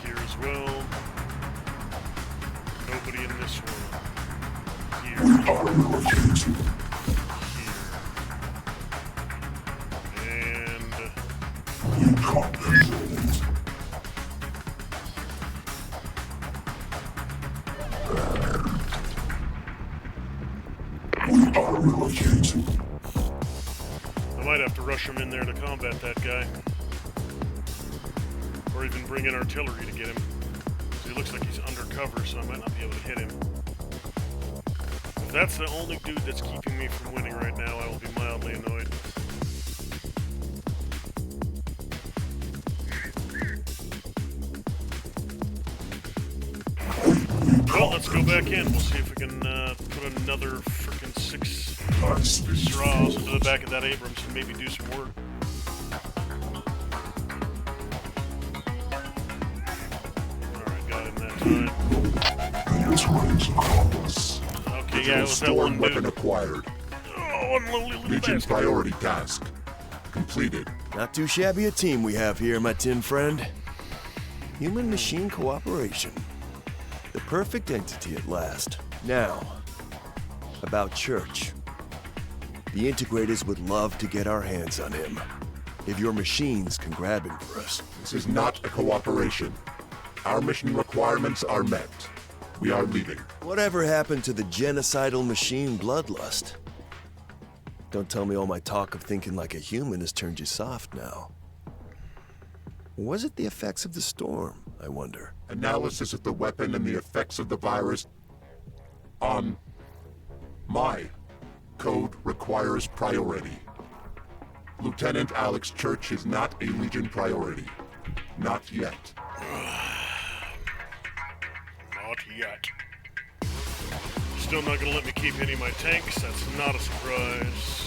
here as well. Nobody in this one. Here. Here. And I might have to rush him in there to combat that guy. Or even bring in artillery to get him. He looks like he's undercover, so I might not be able to hit him. If that's the only dude that's keeping me from winning right now, I will be mildly annoyed. Well, let's go back in. We'll see if we can put another frickin' 6 straws into the back of that Abrams and maybe do some work. Alright, got him that time. Okay, yeah, it was that one weapon dude. acquired. Oh, one little Legion bastard. priority task completed. Not too shabby a team we have here, my tin friend. Human-machine cooperation. The perfect entity at last. Now, about Church. The Integrators would love to get our hands on him. If your machines can grab him for us. This is not a cooperation. Our mission requirements are met. We are leaving. Whatever happened to the genocidal machine bloodlust? Don't tell me all my talk of thinking like a human has turned you soft now. Was it the effects of the storm, I wonder? Analysis of the weapon and the effects of the virus on my code requires priority. Lieutenant Alex Church is not a Legion priority. Not yet. Not yet. Still not gonna let me keep any of my tanks. That's not a surprise.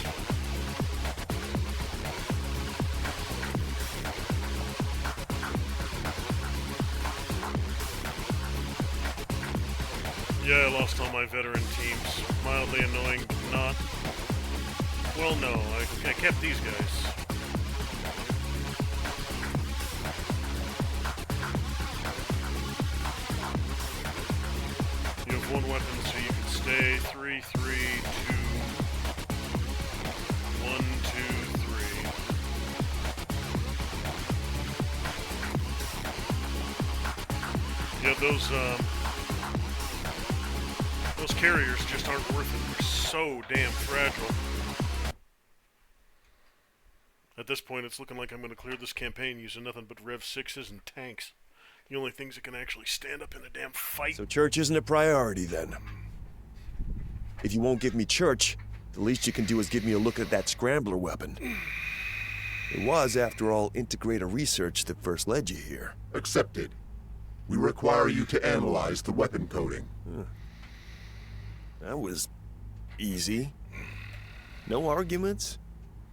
Yeah, I lost all my veteran teams. Mildly annoying, not. Well, no, I kept these guys. You have one weapon, so you can stay 3, 3, 2, 1, 2, 3. Yeah, those carriers just aren't worth it. They're so damn fragile. At this point, it's looking like I'm going to clear this campaign using nothing but Rev 6s and tanks. The only things that can actually stand up in a damn fight. So Church isn't a priority, then. If you won't give me Church, the least you can do is give me a look at that scrambler weapon. It was, after all, Integrator research that first led you here. Accepted. We require you to analyze the weapon coding. That was easy. No arguments?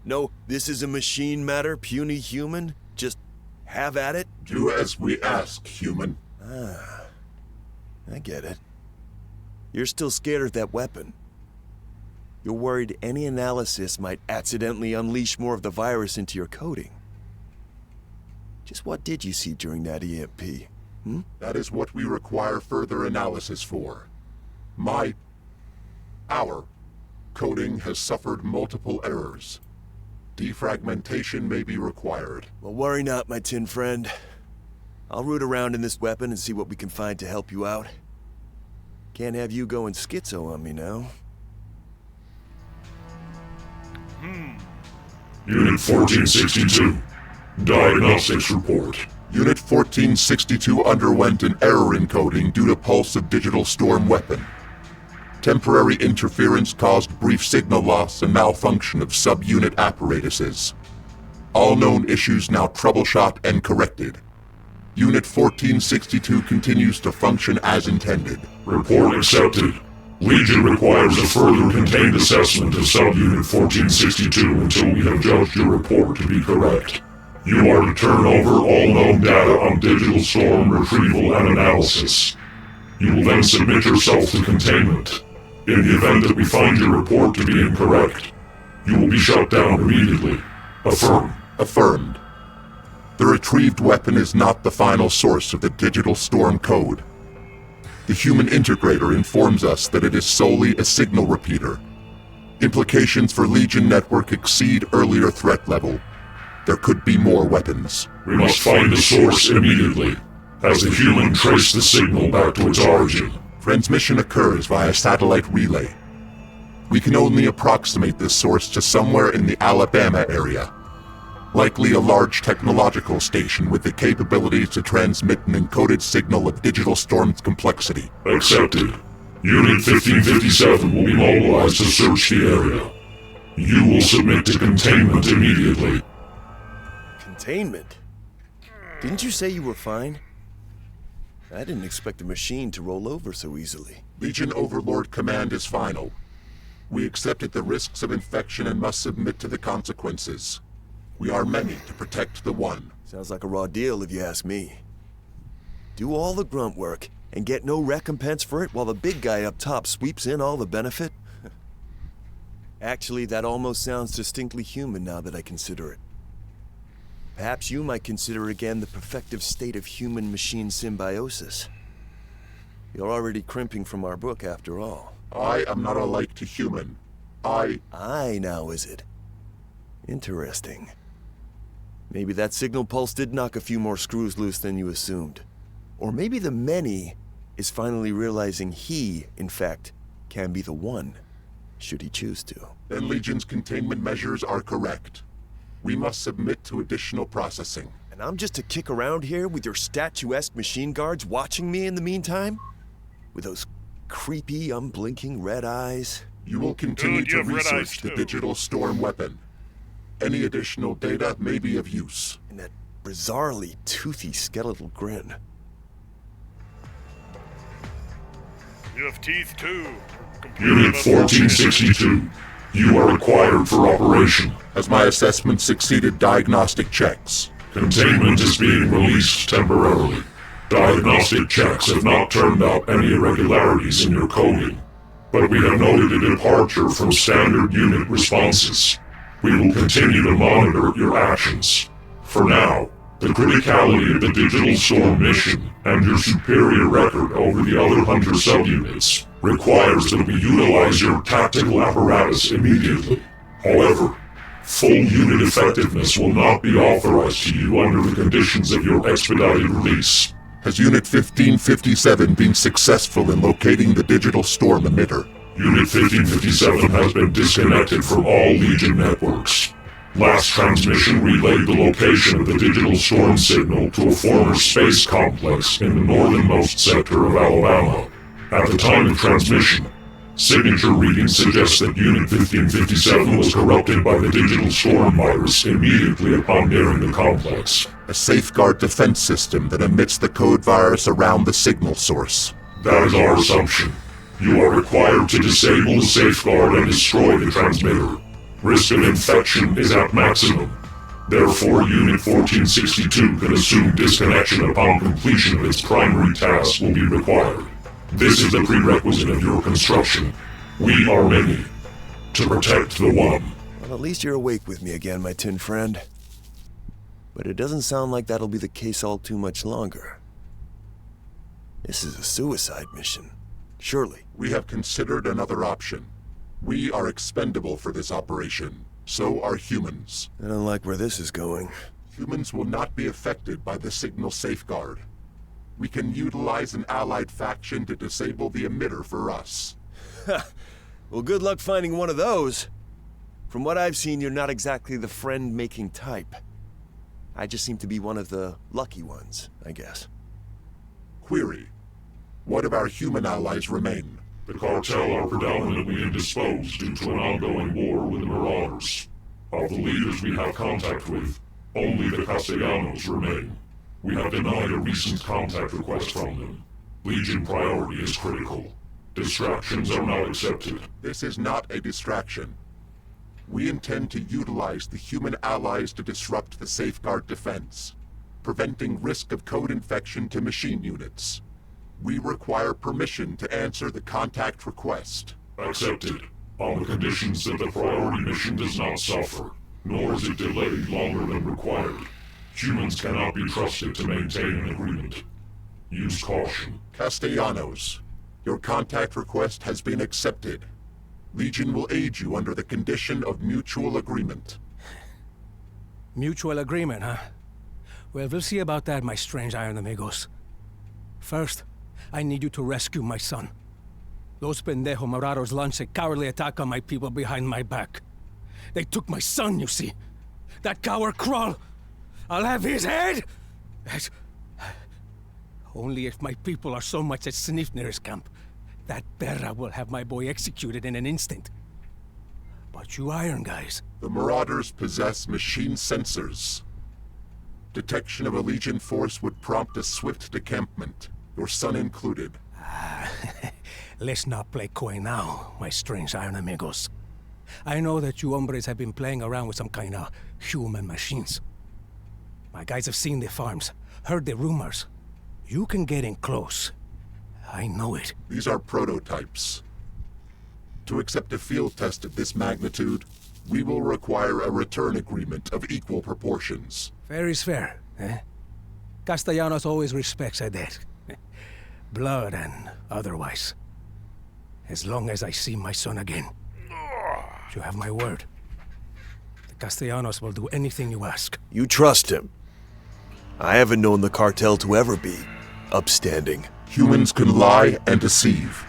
No, this is a machine matter, puny human? Just have at it? Do as we ask, human. I get it. You're still scared of that weapon. You're worried any analysis might accidentally unleash more of the virus into your coding. Just what did you see during that EMP? That is what we require further analysis for. Our coding has suffered multiple errors. Defragmentation may be required. Well, worry not, my tin friend. I'll root around in this weapon and see what we can find to help you out. Can't have you going schizo on me now. Unit 1462. Diagnostics report. Unit 1462 underwent an error in coding due to pulse of digital storm weapon. Temporary interference caused brief signal loss and malfunction of subunit apparatuses. All known issues now troubleshot and corrected. Unit 1462 continues to function as intended. Report accepted. Legion requires a further contained assessment of Subunit 1462 until we have judged your report to be correct. You are to turn over all known data on digital storm retrieval and analysis. You will then submit yourself to containment. In the event that we find your report to be incorrect, you will be shut down immediately. Affirm. Affirmed. The retrieved weapon is not the final source of the digital storm code. The human integrator informs us that it is solely a signal repeater. Implications for Legion Network exceed earlier threat level. There could be more weapons. We must find the source immediately, as the human traced the signal back to its origin. Transmission occurs via satellite relay. We can only approximate this source to somewhere in the Alabama area. Likely a large technological station with the capability to transmit an encoded signal of digital storm's complexity. Accepted. Unit 1557 will be mobilized to search the area. You will submit to containment immediately. Containment? Didn't you say you were fine? I didn't expect the machine to roll over so easily. Legion Overlord command is final. We accepted the risks of infection and must submit to the consequences. We are many to protect the one. Sounds like a raw deal if you ask me. Do all the grunt work and get no recompense for it while the big guy up top sweeps in all the benefit? Actually, that almost sounds distinctly human now that I consider it. Perhaps you might consider again the perfective state of human-machine symbiosis. You're already crimping from our book after all. I am not alike to human. I now, is it? Interesting. Maybe that signal pulse did knock a few more screws loose than you assumed. Or maybe the many is finally realizing he, in fact, can be the one, should he choose to. Then Legion's containment measures are correct. We must submit to additional processing. And I'm just to kick around here with your statuesque machine guards watching me in the meantime? With those creepy, unblinking red eyes? You will continue Dude, you to have red eyes research the too. digital storm weapon. Any additional data may be of use. And that bizarrely toothy skeletal grin. You have teeth too. Unit 1462, you are required for operation. Has my assessment succeeded diagnostic checks? Containment is being released temporarily. Diagnostic checks have not turned out any irregularities in your coding, but we have noted a departure from standard unit responses. We will continue to monitor your actions. For now, the criticality of the digital storm mission and your superior record over the other Hunter subunits requires that we utilize your tactical apparatus immediately. However, full unit effectiveness will not be authorized to you under the conditions of your expedited release. Has Unit 1557 been successful in locating the digital storm emitter? Unit 1557 has been disconnected from all Legion networks. Last transmission relayed the location of the digital storm signal to a former space complex in the northernmost sector of Alabama. At the time of transmission, signature readings suggest that Unit 1557 was corrupted by the digital storm virus immediately upon nearing the complex. A safeguard defense system that emits the code virus around the signal source. That is our assumption. You are required to disable the safeguard and destroy the transmitter. Risk of infection is at maximum. Therefore, Unit 1462 can assume disconnection upon completion of its primary task will be required. This is the prerequisite of your construction. We are many. To protect the one. Well, at least you're awake with me again, my tin friend. But it doesn't sound like that'll be the case all too much longer. This is a suicide mission. Surely. We have considered another option. We are expendable for this operation. So are humans. I don't like where this is going. Humans will not be affected by the signal safeguard. We can utilize an allied faction to disable the emitter for us. Well, good luck finding one of those. From what I've seen, you're not exactly the friend-making type. I just seem to be one of the lucky ones, I guess. Query. What of our human allies remain? The cartel are predominantly indisposed due to an ongoing war with the Marauders. Of the leaders we have contact with, only the Castellanos remain. We have denied a recent contact request from them. Legion priority is critical. Distractions are not accepted. This is not a distraction. We intend to utilize the human allies to disrupt the safeguard defense, preventing risk of code infection to machine units. We require permission to answer the contact request. Accepted, on the conditions that the priority mission does not suffer, nor is it delayed longer than required. Humans cannot be trusted to maintain an agreement. Use caution. Castellanos, your contact request has been accepted. Legion will aid you under the condition of mutual agreement. Mutual agreement, huh? Well, we'll see about that, my strange iron amigos. First, I need you to rescue my son. Those pendejo Marauders launched a cowardly attack on my people behind my back. They took my son, you see. That coward Krull. I'll have his head! Only if my people are so much as sniffed near his camp. That Berra will have my boy executed in an instant. But you iron guys... The Marauders possess machine sensors. Detection of a Legion force would prompt a swift decampment, your son included. Let's not play coy now, my strange iron amigos. I know that you hombres have been playing around with some kind of human machines. My guys have seen the farms, heard the rumors. You can get in close. I know it. These are prototypes. To accept a field test of this magnitude, we will require a return agreement of equal proportions. Fair is fair, eh? Castellanos always respects a debt. Blood and otherwise. As long as I see my son again. You have my word. The Castellanos will do anything you ask. You trust him. I haven't known the cartel to ever be upstanding. Humans can lie and deceive.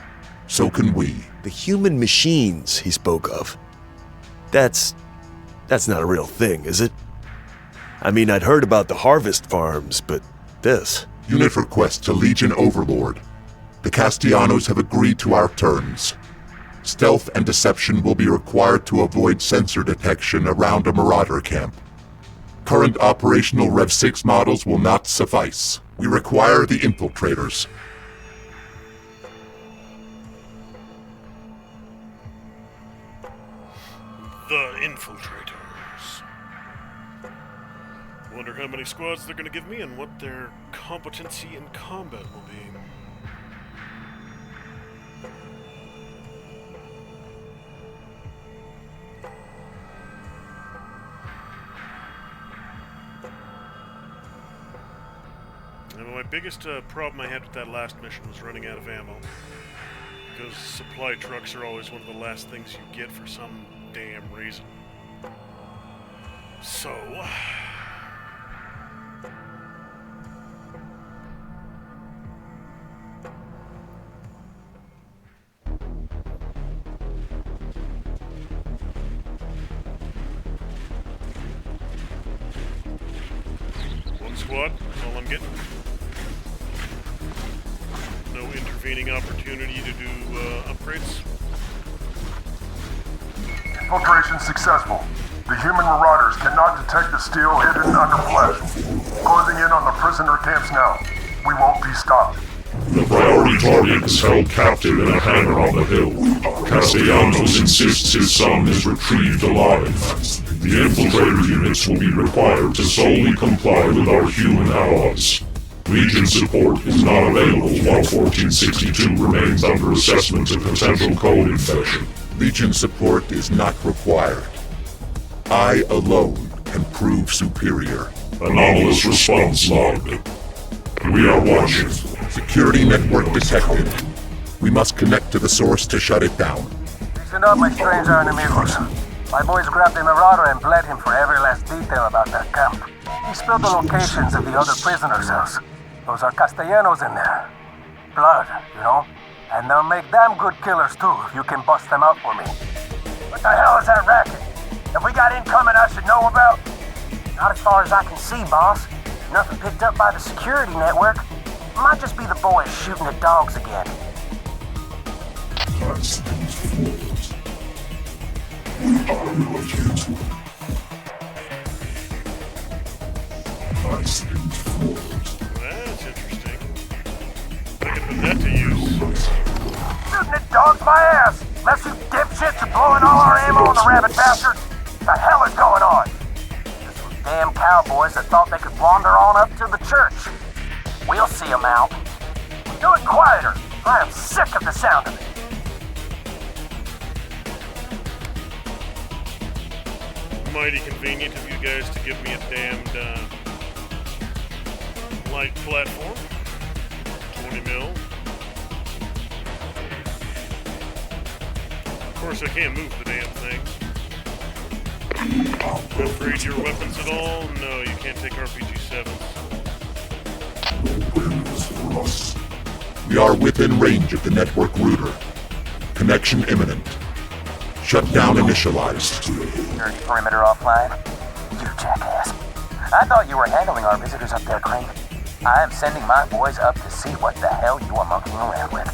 So can we. The human machines he spoke of. That's not a real thing, is it? I mean, I'd heard about the harvest farms, but this... Unit request to Legion Overlord. The Castellanos have agreed to our terms. Stealth and deception will be required to avoid sensor detection around a Marauder camp. Current operational Rev 6 models will not suffice. We require the infiltrators. The infiltrators. Wonder how many squads they're gonna give me and what their competency in combat will be. And my biggest problem I had with that last mission was running out of ammo. Because supply trucks are always one of the last things you get for some damn reason. So... one squad, all I'm getting. No intervening opportunity to do upgrades. Infiltration successful. The human marauders cannot detect the steel hidden under flesh. Closing in on the prisoner camps now. We won't be stopped. The priority target is held captive in a hangar on the hill. Castellanos insists his son is retrieved alive. The infiltrator units will be required to solely comply with our human allies. Legion support is not available while 1462 remains under assessment of potential cold infection. Legion support is not required. I alone can prove superior. Anomalous response logged. We are watching. Security network detected. We must connect to the source to shut it down. Listen up, my strange iron amigos. My boys grabbed a marauder and bled him for every last detail about that camp. He spilled the locations of the other prisoners' cells. Those are Castellanos in there. Blood, you know? And they'll make damn good killers too if you can bust them out for me. What the hell is that racket? Have we got incoming I should know about? Not as far as I can see, boss. Nothing picked up by the security network. Might just be the boys shooting at dogs again. That's interesting. I can put that to use. Shooting at dogs, my ass! Unless you dipshits are blowing all our ammo on the rabbit bastard. What the hell is going on? Just some damn cowboys that thought they could wander on up to the church. We'll see them out. Do it quieter. I am sick of the sound of it. Mighty convenient of you guys to give me a damned light platform. 20 mil. Of course, I can't move the damn thing. Upgrade your weapons at all? No, you can't take RPG-7s. We are within range of the network router. Connection imminent. Shutdown initialized. Security perimeter offline? You jackass. I thought you were handling our visitors up there, Crane. I am sending my boys up to see what the hell you are monkeying around with.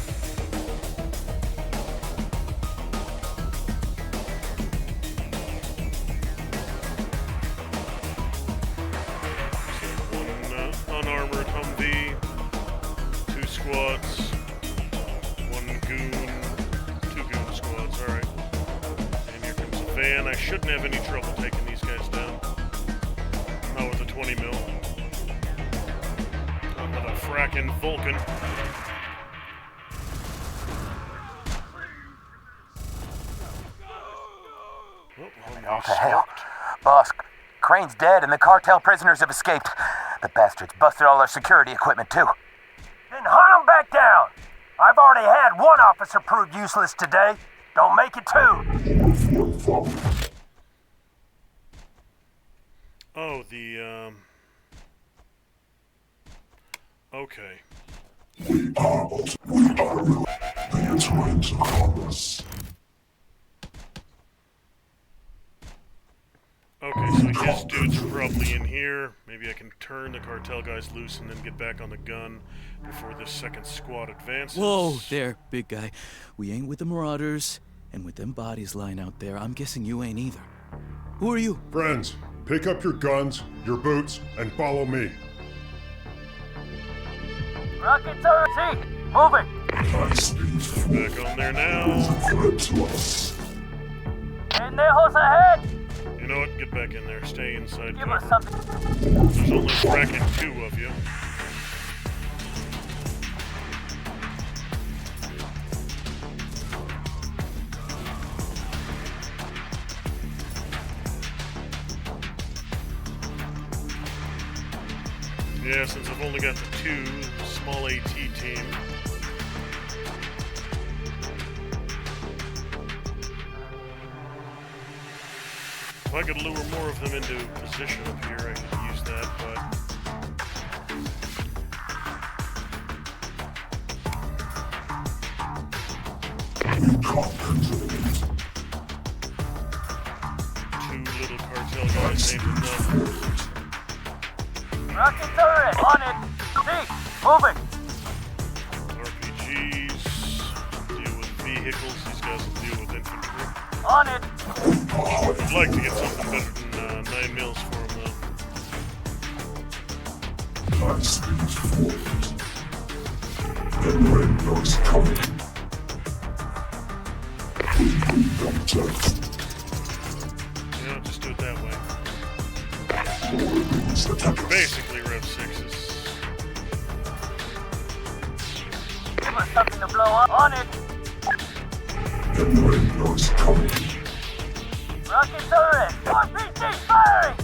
One unarmored Humvee, 2 squads, 1 goon, 2 goon squads, alright. And here comes a van. I shouldn't have any trouble taking these guys down. Not with a 20 mil. Not with a frackin' Vulcan. Oh, to hell. Boss, Crane's dead and the cartel prisoners have escaped. The bastards busted all our security equipment, too. Then hunt them back down. I've already had one officer proved useless today. Don't make it 2. Oh, the, okay. We are the entering Congress. Okay, so his dudes are probably in here. Maybe I can turn the cartel guys loose and then get back on the gun before this second squad advances. Whoa there, big guy. We ain't with the Marauders, and with them bodies lying out there, I'm guessing you ain't either. Who are you? Friends, pick up your guns, your boots, and follow me. Rocket turret, see? Moving. Back on there now. Threat to us. Pendejos ahead. You know what? Get back in there. Stay inside Give us cover. something. There's only fracking 2 of you. Yeah, since I've only got the 2, small AT team. If I could lure more of them into position up here, I could use that, but... Two little cartel guys ain't enough. Rocket turret, on it. See? Moving. RPGs, deal with vehicles, these guys will deal with infantry. On it. I'd like to get something better than 9 mils for him, though. Yeah, just do it that way. Basically, Rev 6s. Give us something to blow up. On it. Rocket turret. RPG firing.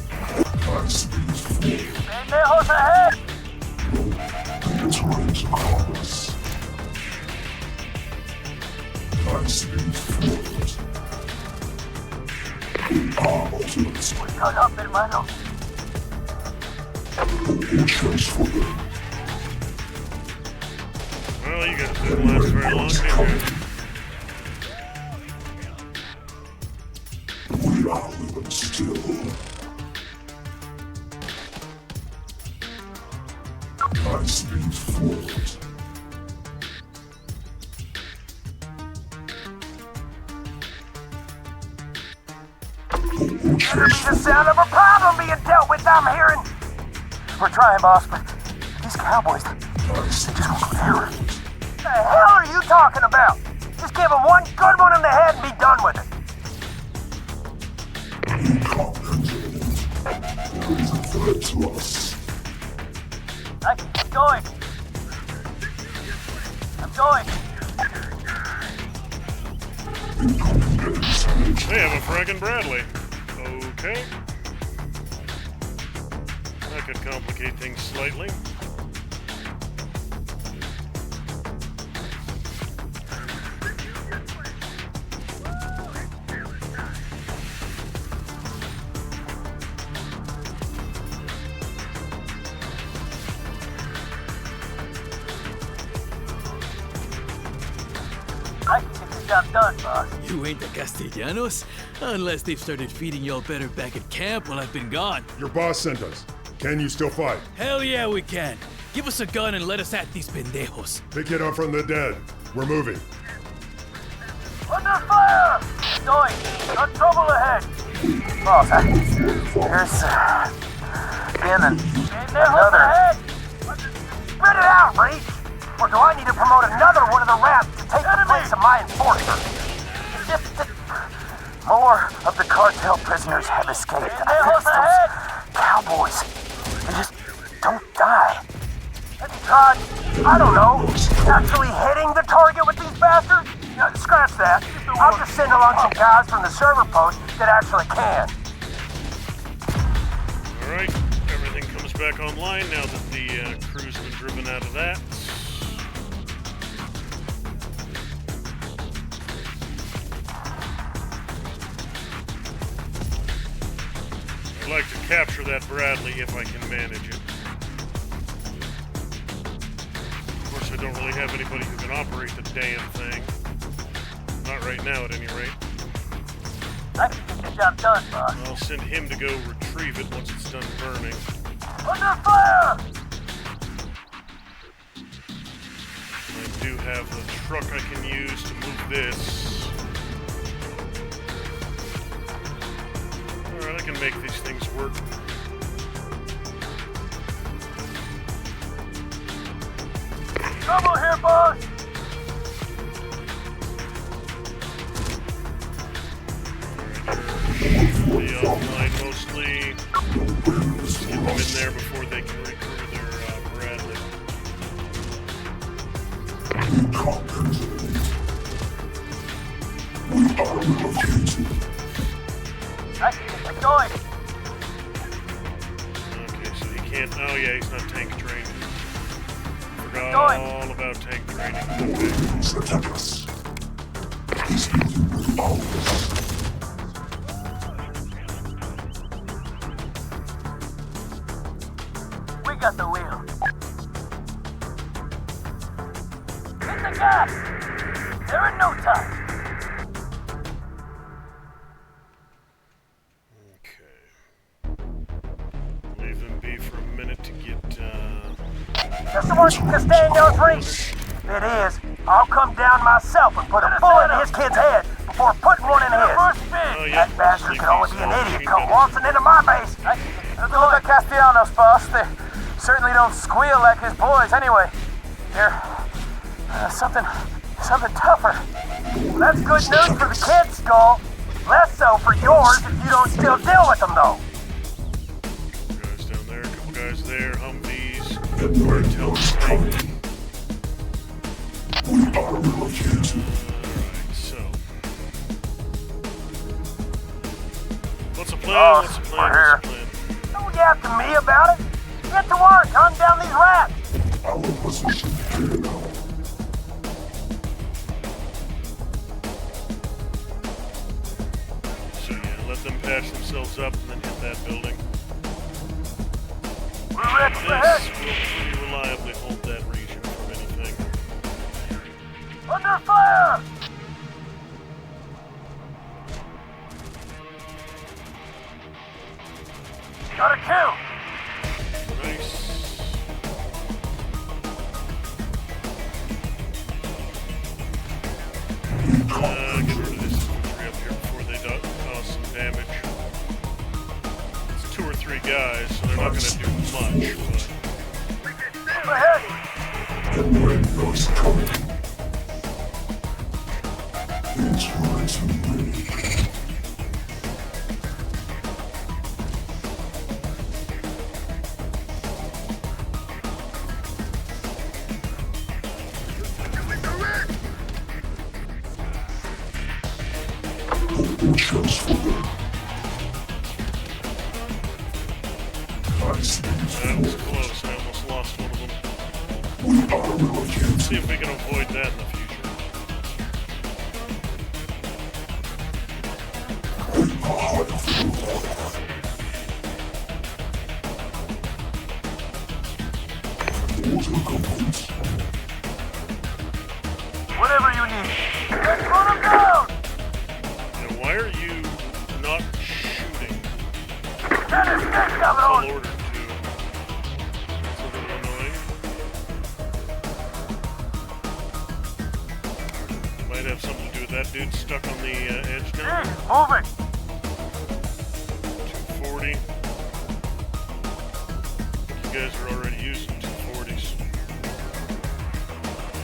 Pendejos ahead. Cut up, hermano. Well, you guys didn't last very long, did you? We are living still. High speed forward. Enemy's the sound of a problem being dealt with, I'm hearing. We're trying, boss, but these cowboys, they just won't go down. The hell are you talking about? Just give them one good one in the head and be done with it. There is a threat to us. I can keep going. I'm going. They have a friggin' Bradley. Oh Okay. That could complicate things slightly. I can get the job done, boss. You ain't the Castellanos? Unless they've started feeding y'all better back at camp while I've been gone. Your boss sent us. Can you still fight? Hell yeah, we can. Give us a gun and let us at these pendejos. Pick it up from the dead. We're moving. Under fire! Doing. Got trouble ahead. Boss, here's again another. Spread it out, Reach. Or do I need to promote another one of the rats to take the place of my enforcer? More of the cartel prisoners have escaped. I think it's those cowboys. They just don't die. Have you tried, I don't know, actually hitting the target with these bastards? Yeah, scratch that. I'll just send along some guys from the server post that actually can. Alright, everything comes back online now that the crew's been driven out of that. I'd like to capture that Bradley if I can manage it. Of course, I don't really have anybody who can operate the damn thing. Not right now, at any rate. I can get the job done, boss. I'll send him to go retrieve it once it's done burning. Under fire! I do have the truck I can use to move this. Alright, I can make these things work. Trouble here, boss! Be offline mostly. Just get them in there before they can recruit their Bradley. I can get the going. Okay, so he can't. Oh, yeah, he's not tank trained. Forgot all about tank training. Okay. We got the wheel. Hit the gas! There in no time. Okay. Leave them be for a minute to get, That's the one Castaños reach. If it is, I'll come down myself and put a bullet in his kid's head before putting one in his. Oh, yeah. That bastard can only be an idiot come waltzing into my base. Look at Castellanos, boss. They certainly don't squeal like his boys anyway. They're something tougher. Well, that's good news for the kids, Skull. Less so for yours if you don't still deal with them, though. guys down there, a couple guys there, Humvees, cartel tank. Alright, so. What's the plan? What's the plan? What's the plan? Don't yap to me about it. Get to work, hunt down these rats. So yeah, let them patch themselves up and then hit that building. We're ready for This head. will pretty reliably hold that region from anything. Under fire! Got a kill. Nice. Get rid of this infantry up here before they cause some damage. It's 2 or 3 guys, so they're not going to do much, but... Up ahead. That was close. I almost lost one of them. See if we can avoid that in the future. Whatever you need. Let's run them down! Now, why are you not shooting? Dennis, get Full coming order to. It's a little annoying. Might have something to do with that dude stuck on the edge now. Move it! 240. You guys are already using 240s.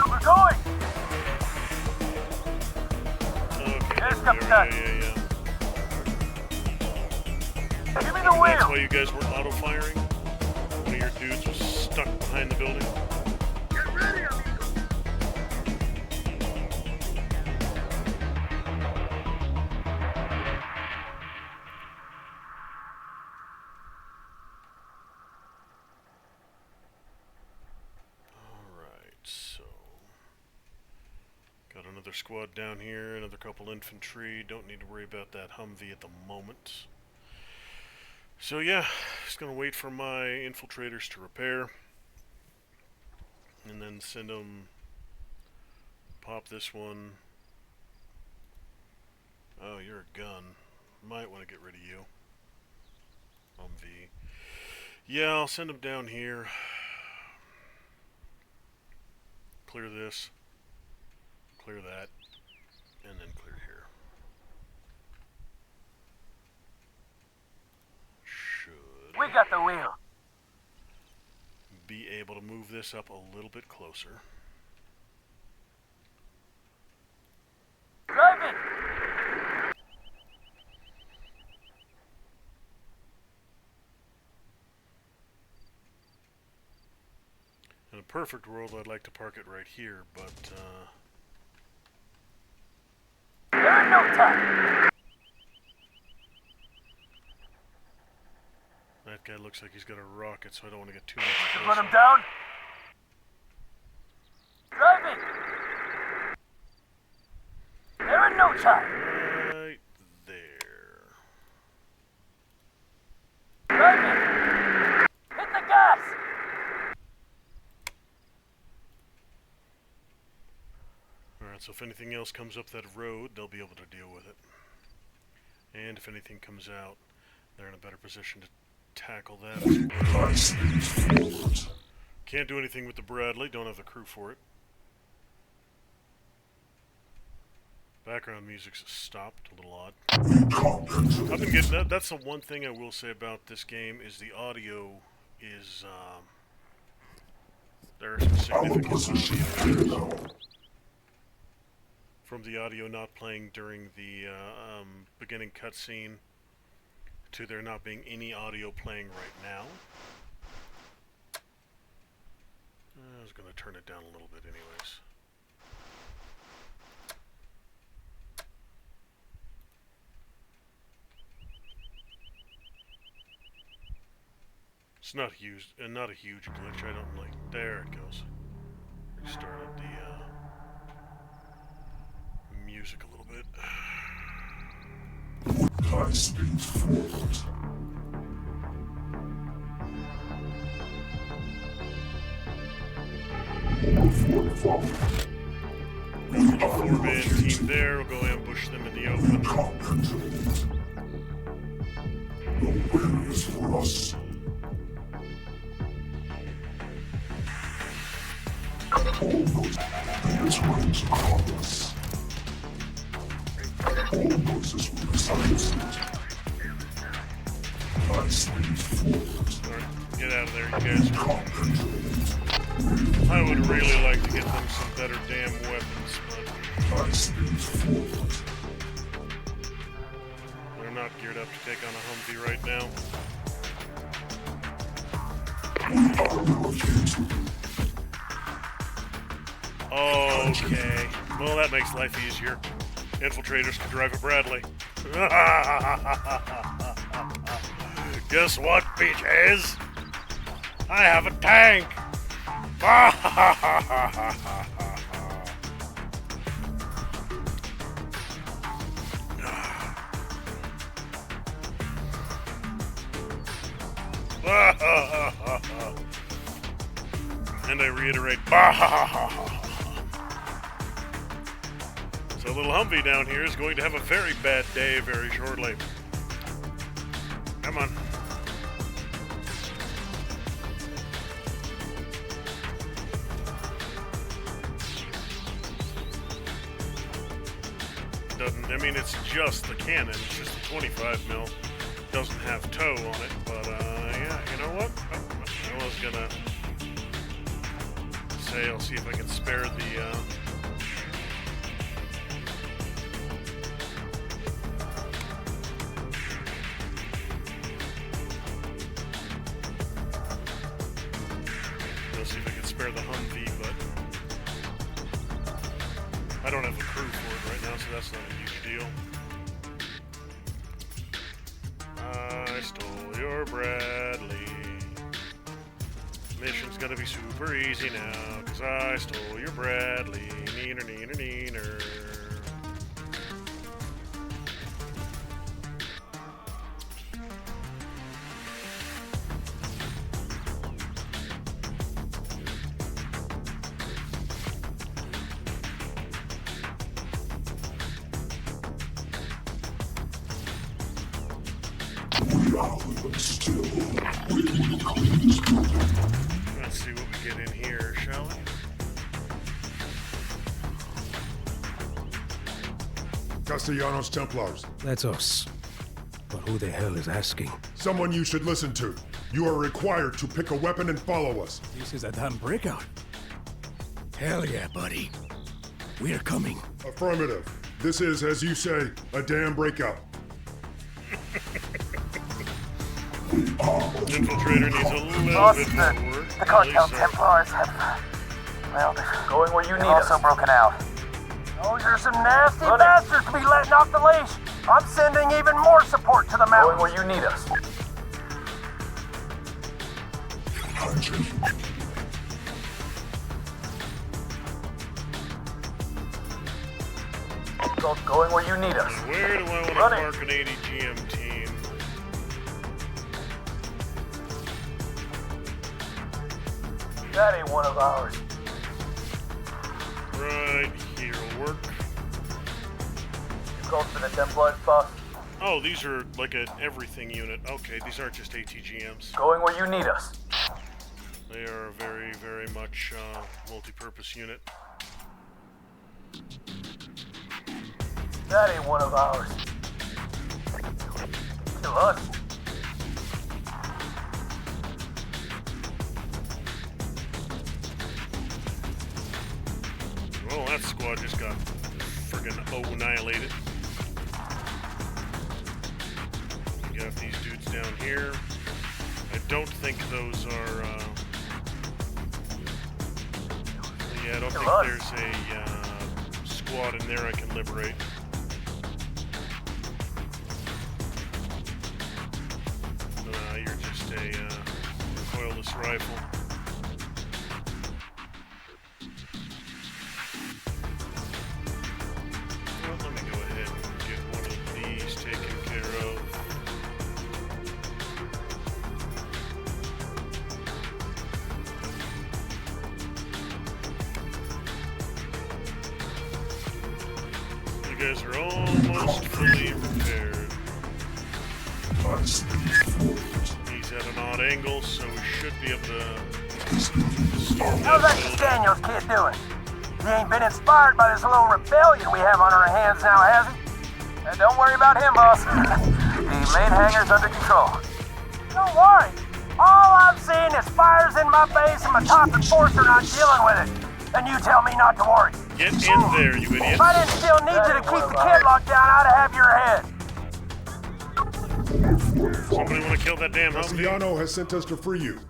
We're going! Okay, Yes, there we are. Captain. Yeah. Give me the That's why wheel! you guys were auto-firing? One of your dudes was stuck behind the building? Get ready, amigo! Alright, so... got another squad down here, another couple infantry. Don't need to worry about that Humvee at the moment. So yeah, just gonna wait for my infiltrators to repair. And then send them... pop this one. Oh, you're a gun. Might want to get rid of you. Humvee. Yeah, I'll send them down here. Clear this. Clear that. And then clear here. Should We got the wheel. be able to move this up a little bit closer. Drive it! In a perfect world, I'd like to park it right here, but There ain't no time. that guy looks like he's got a rocket, so I don't want to get too much Run closer. him down. Drive it! There ain't no time. Right there. Drive it! Hit the gas! Alright, so if anything else comes up that road, they'll be able to deal with it. And if anything comes out, they're in a better position to tackle that as well. Can't do anything with the Bradley, don't have the crew for it. Background music's stopped, a little odd. I've been getting that. That's the one thing I will say about this game is the audio is there are some significant audio issues from the audio not playing during the beginning cutscene to there not being any audio playing right now. I was going to turn it down a little bit anyways. It's not huge, not a huge glitch. I don't like. There it goes. Restarted the music a little bit. High speed forward. Four-man team there. We'll go ambush them in the open. No barriers for us. All those barriers were into progress. All noises were silenced. High speed forward. Alright, get out of there, you guys. I would really like to get them some better damn weapons, but High speed forward. they're not geared up to take on a Humvee right now. Okay. Well, that makes life easier. Infiltrators can drive a Bradley. Guess what, bitches? I have a tank! And I reiterate, so little Humvee down here is going to have a very bad day very shortly. Come on. I mean, it's just the cannon. It's just the 25 mil. Doesn't have tow on it, but yeah, you know what? I was gonna say I'll see if I can spare the I'll see if I can spare the Humvee, but I don't have a crew for it right now, so that's not a huge deal. I stole your Bradley. Mission's gonna be super easy now, cause I stole your Bradley. Neener, neener, neener. Let's see what we get in here, shall we? Castellanos Templars. That's us. But who the hell is asking? Someone you should listen to. You are required to pick a weapon and follow us. This is a damn breakout. Hell yeah, buddy. We're coming. Affirmative. This is, as you say, a damn breakout. Infiltrator needs a little Boss, bit more work. the cartel At least, Templars have, well, they're going where you need us. Also broken out. Those are some nasty bastards to be letting off the leash. I'm sending even more support to the mountains. Going where you need us. Going where you need us. Where do I want to park an 80 GM team? That ain't one of ours. Right here will work. You called for the Templars, boss? Oh, these are like an everything unit. Okay, these aren't just ATGMs. Going where you need us. They are a very, very much multi-purpose unit. That ain't one of ours. Kill us. Well, that squad just got friggin' annihilated. We got these dudes down here. I don't think those are, yeah, I don't think there's a squad in there I can liberate. You're just a recoilless rifle. Well, let me go ahead and get one of these taken care of. You guys are almost fully repaired. He's at an odd angle, so we should be able to storm How's that building. Daniels kid doing? He ain't been inspired by this little rebellion we have on our hands now, has he? Don't worry about him, boss. The main hangar's under control. Don't worry. All I'm seeing is fires in my base and my top enforcer not dealing with it. And you tell me not to worry. Get in there, you idiot. If I didn't still need you to keep the kid locked down, I'd have your head. Somebody want to kill that damn Humvee? Castellano has sent us to free you.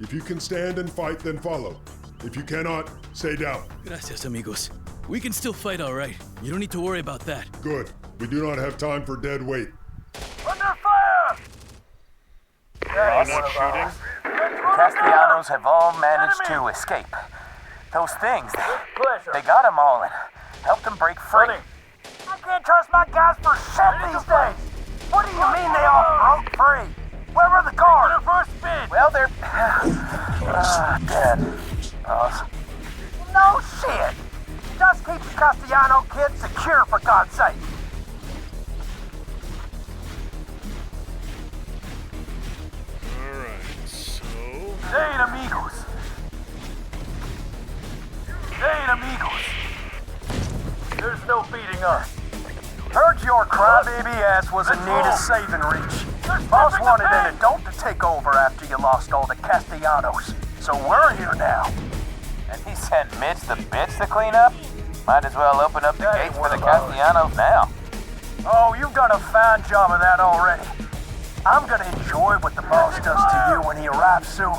If you can stand and fight, then follow. If you cannot, stay down. Gracias, amigos. We can still fight all right. You don't need to worry about that. Good. We do not have time for dead weight. Under fire! Are you not shooting? Castellanos have all managed to escape. Those things, they got them all and helped them break free. I can't trust my guys for shit these days. What do you mean they all broke free? Where were the guards? Well, they're dead. No shit. Just keep the Castellano kids secure, for God's sake. Alright, so... They ain't amigos. There's no beating us. Heard your crybaby ass was in need of saving reach. Boss wanted an adult to take over after you lost all the Castellanos. So we're here now. And he sent Mitch the bitch to clean up? Might as well open up the gates for the Castellanos now. Oh, you've done a fine job of that already. I'm gonna enjoy what the boss does to you when he arrives soon.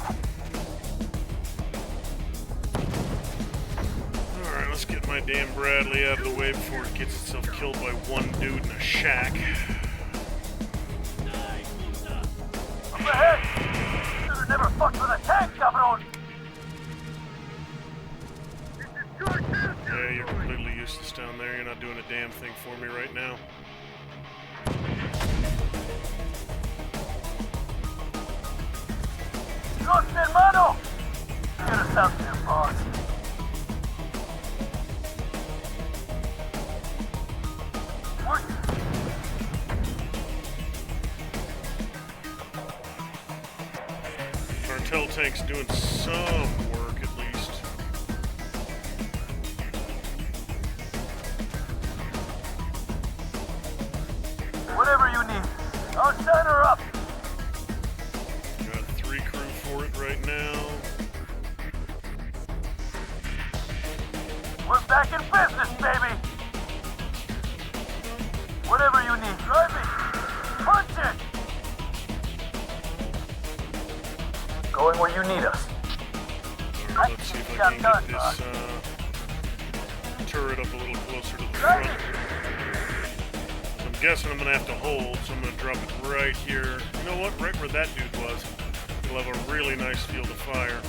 Alright, let's get my damn Bradley out of the way before it gets itself killed by one dude in a shack. Up ahead! Should've never fucked with a tank, cabrón! Yeah, you're completely useless down there. You're not doing a damn thing for me right now. Los hermano! Get us out there, boss. Cartel tank's doing some work at least. Whatever you need. I'll sign her up. Got 3 crew for it right now. We're back in business, baby. Whatever you need. Drive it. Punch it. Going where you need us. Alright, let's see if I can get this turret up a little closer to the front. I'm guessing I'm gonna have to hold, so I'm gonna drop it right here. You know what? Right where that dude was. We'll have a really nice field of fire.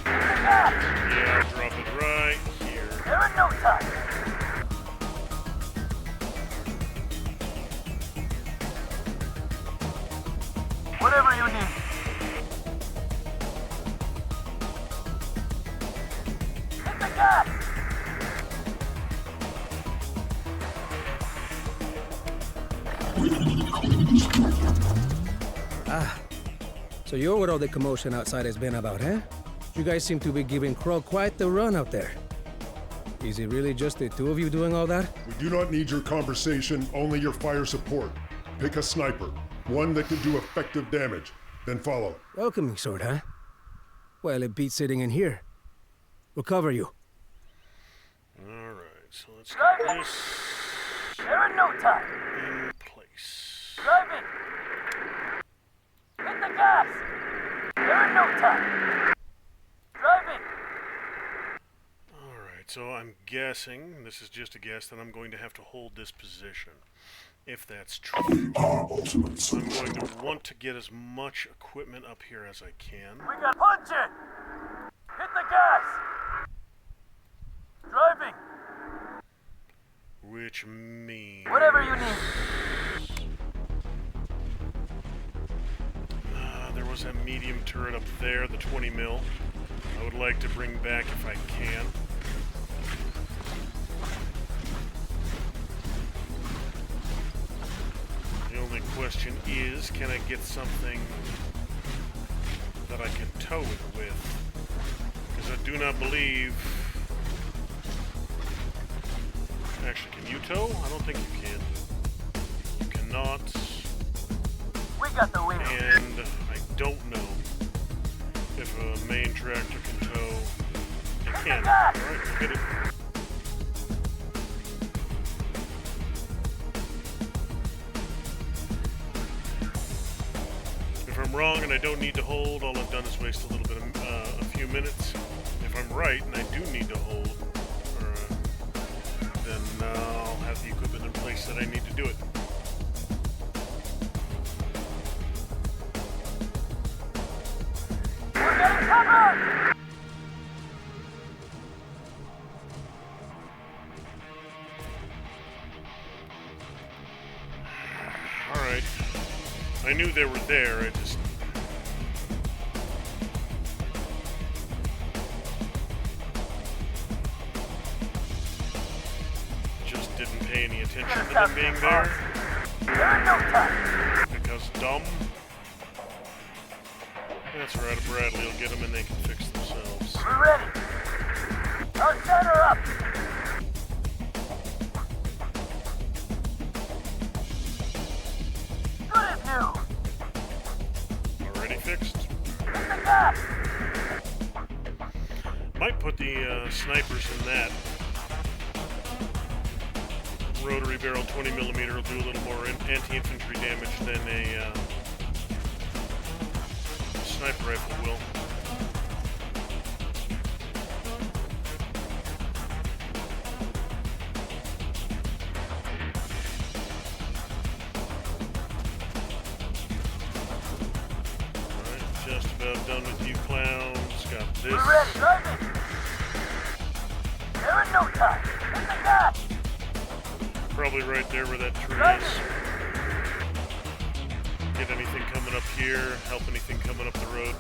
Yeah, I'll drop it right here. There is no time. Whatever you need. Hit the gas! So you're what all the commotion outside has been about, huh? You guys seem to be giving Crow quite the run out there. Is it really just the two of you doing all that? We do not need your conversation, only your fire support. Pick a sniper, one that can do effective damage, then follow. Welcoming sort, huh? Well, it beats sitting in here. We'll cover you. Alright, so let's get this There is no time. in place. Drive it. Hit the gas. There is no time. Drive it. Alright, so I'm guessing, this is just a guess, that I'm going to have to hold this position. If that's true, I'm going to want to get as much equipment up here as I can. We got punch it. Hit the gas. Driving. Which means... Whatever you need. There was a medium turret up there, the 20 mil. I would like to bring back if I can. The only question is, can I get something that I can tow it with? Because I do not believe... Actually, can you tow? I don't think you can. You cannot. We got the wheel. And I don't know if a main tractor can tow. It can. Alright, we'll get it. If I'm wrong and I don't need to hold, all I've done is waste a little bit of, a few minutes. If I'm right and I do need to hold, then Cover! Alright. I knew they were there, I just didn't pay any attention to them being there. Because dumb. That's right, Bradley will get them and they can fix themselves. We're ready. I'll set her up. Good of you. Already fixed. Hit the gas. Might put the snipers in that. Rotary barrel 20mm will do a little more anti-infantry damage than a sniper rifle will. Alright, just about done with you clowns. Got this. We're ready. Drive it. There in no time. Hit the gas. Probably right there where that tree Drive is. Get anything coming up here, help anything coming up the road.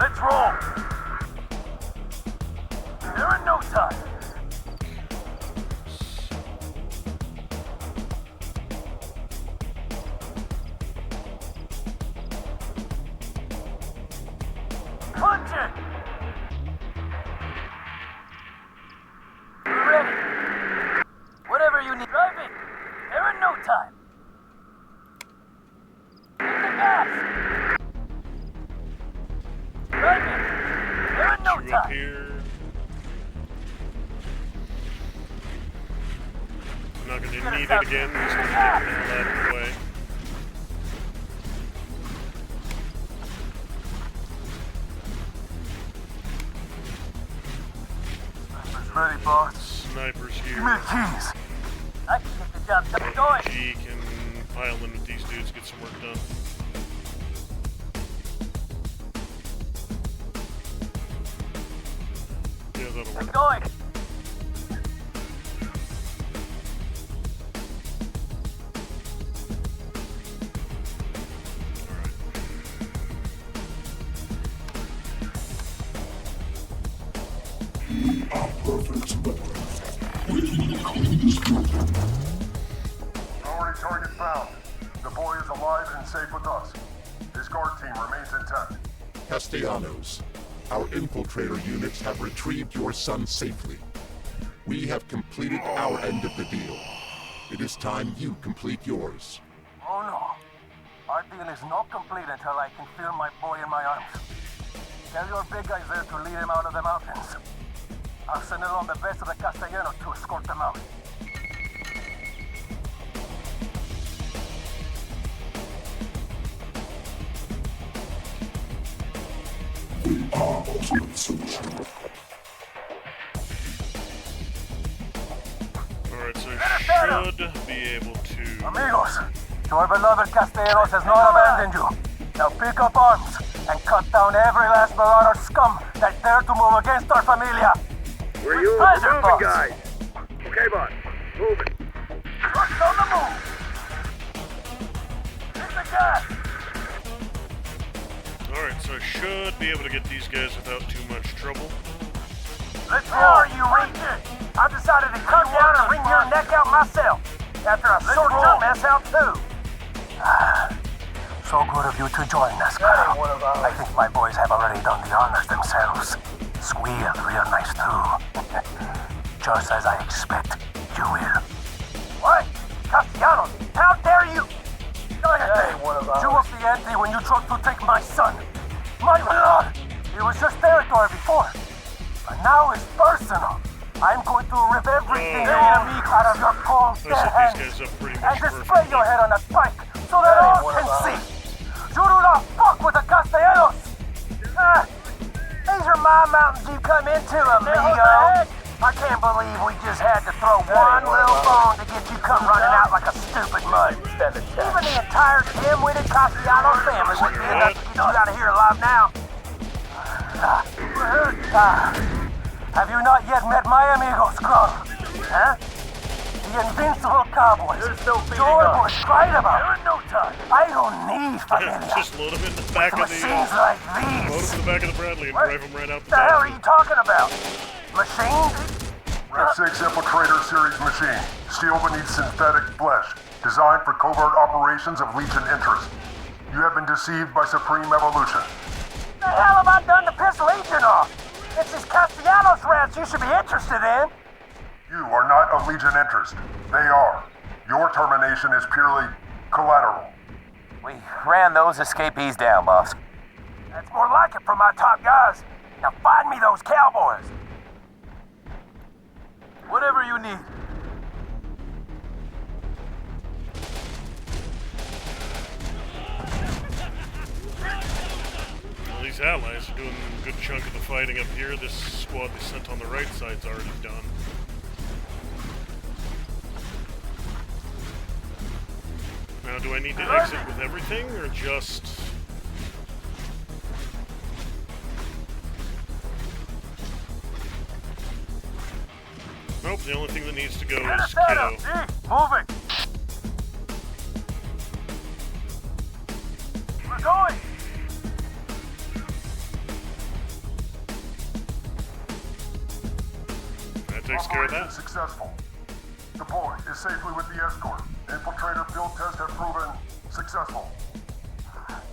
Let's roll. There in no time. Punch it! We're ready. Whatever you need. Drive it. There in no time. Hit the gas. Drive it. There in no You up time. here. I'm not going to need it again. Just going to get the hell out of the way. Ready, boss. Snipers Give me here. the keys. I can get the job done. Going. G can pile in with these dudes, get some work done. Yeah, that'll work. Going. Priority target found. The boy is alive and safe with us. His guard team remains intact. Castellanos, our infiltrator units have retrieved your son safely. We have completed our end of the deal. It is time you complete yours. Oh no. Our deal is not complete until I can feel my boy in my arms. Tell your big guys there to lead him out of the mountains. I'll send along the best of the Castellanos to escort them out. Alright, so I should be able to... Amigos, your beloved Castellanos has not abandoned you. Now pick up arms and cut down every last marauder scum that dared to move against our familia. We're you Pleasure, moving, boss. guys. Okay, boss. Moving. Trucks on the move. Hit the gas. Alright, so I should be able to get these guys without too much trouble. Let's roll, you raging. I decided to come down and wring your neck out myself. After a short your mess out too. So good of you to join us, Carl. I think my boys have already done the honors themselves. Squealed real nice too. Just as I expect you will. What? Castellanos, how dare you? You up the ante when you tried to take my son. My blood! It was just territory before. But now it's personal. I'm going to rip everything out of your cold I dead set hands these guys up pretty and much display perfectly. your head on a spike so that all can see. You do not fuck with my mountains you come into, amigo? I can't believe we just had to throw one little bone to get you come running out like a stupid mud. Even the entire dim-witted Castellano family wouldn't be enough to get you out of here alive now. Have you not yet met my amigo, Scrub? Huh? The invincible cowboys. There's no was right about. There is no time. I don't need familiar. Just load him in the back of the... Machines like these. Load him in the back of the Bradley and drive him right out the What the hell are you talking about? Machines? Rep 6 Infiltrator Series machine. Steel beneath synthetic flesh. Designed for covert operations of Legion interest. You have been deceived by Supreme Evolution. The hell have I done to piss Legion off? It's these Castellanos rats you should be interested in. You are not of Legion interest. They are. Your termination is purely collateral. We ran those escapees down, boss. That's more like it from my top guys. Now find me those cowboys. Whatever you need. Well, these allies are doing a good chunk of the fighting up here. This squad they sent on the right side's already done. Now, do I need to exit with everything, or just... Nope, the only thing that needs to go is Kiddo. Moving. We're going. That takes care of that. Successful. The boy is safely with the escort. Infiltrator field tests have proven successful.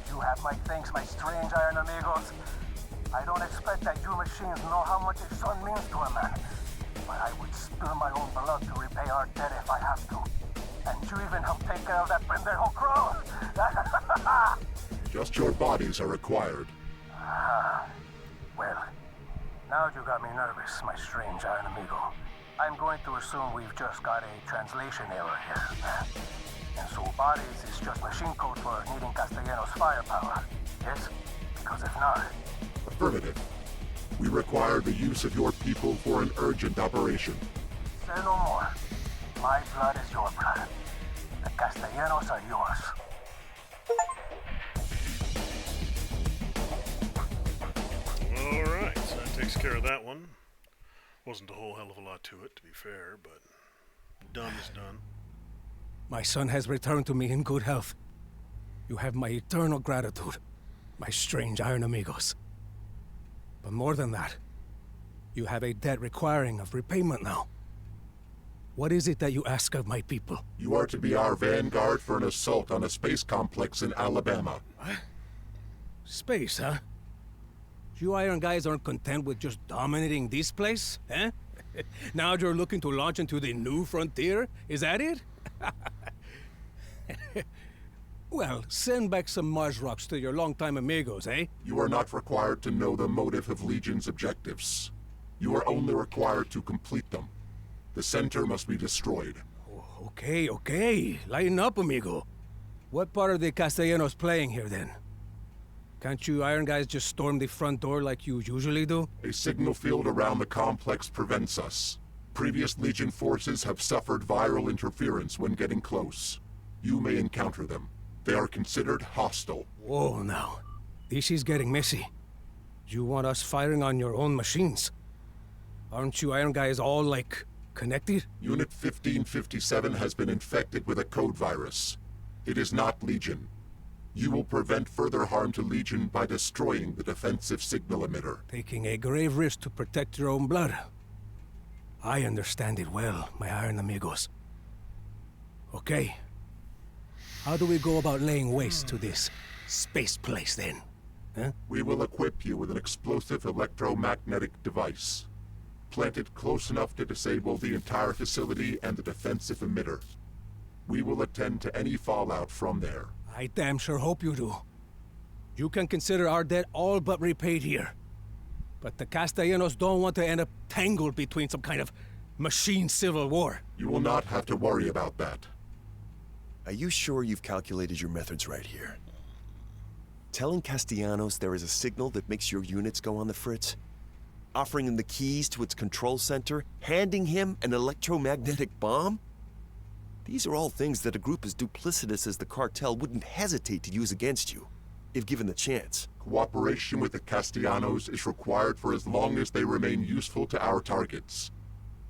You have my thanks, my strange iron amigos. I don't expect that you machines know how much a son means to a man. But I would spill my own blood to repay our debt if I have to. And you even help take care of that pendejo crow. Just your bodies are required. Well, now you got me nervous, my strange iron amigo. I'm going to assume we've just got a translation error here. And so bodies is just machine code for needing Castellanos' firepower. Yes? Because if not... Affirmative. We require the use of your people for an urgent operation. Say no more. My blood is your blood. The Castellanos are yours. Alright, so that takes care of that one. Wasn't a whole hell of a lot to it, to be fair, but done is done. My son has returned to me in good health. You have my eternal gratitude, my strange iron amigos. But more than that, you have a debt requiring of repayment now. What is it that you ask of my people? You are to be our vanguard for an assault on a space complex in Alabama. What? Space, huh? You iron guys aren't content with just dominating this place, eh? Now you're looking to launch into the new frontier? Is that it? Well, send back some Mars rocks to your longtime amigos, eh? You are not required to know the motive of Legion's objectives. You are only required to complete them. The center must be destroyed. Okay. Lighten up, amigo. What part are the Castellanos playing here, then? Can't you iron guys just storm the front door like you usually do? A signal field around the complex prevents us. Previous Legion forces have suffered viral interference when getting close. You may encounter them. They are considered hostile. Whoa, now. This is getting messy. You want us firing on your own machines? Aren't you iron guys all, like, connected? Unit 1557 has been infected with a code virus. It is not Legion. You will prevent further harm to Legion by destroying the defensive signal emitter. Taking a grave risk to protect your own blood. I understand it well, my iron amigos. Okay. How do we go about laying waste to this space place, then? Huh? We will equip you with an explosive electromagnetic device. Plant it close enough to disable the entire facility and the defensive emitter. We will attend to any fallout from there. I damn sure hope you do. You can consider our debt all but repaid here. But the Castellanos don't want to end up tangled between some kind of machine civil war. You will not have to worry about that. Are you sure you've calculated your methods right here? Telling Castellanos there is a signal that makes your units go on the fritz? offering him the keys to its control center, handing him an electromagnetic bomb? These are all things that a group as duplicitous as the cartel wouldn't hesitate to use against you, if given the chance. Cooperation with the Castellanos is required for as long as they remain useful to our targets.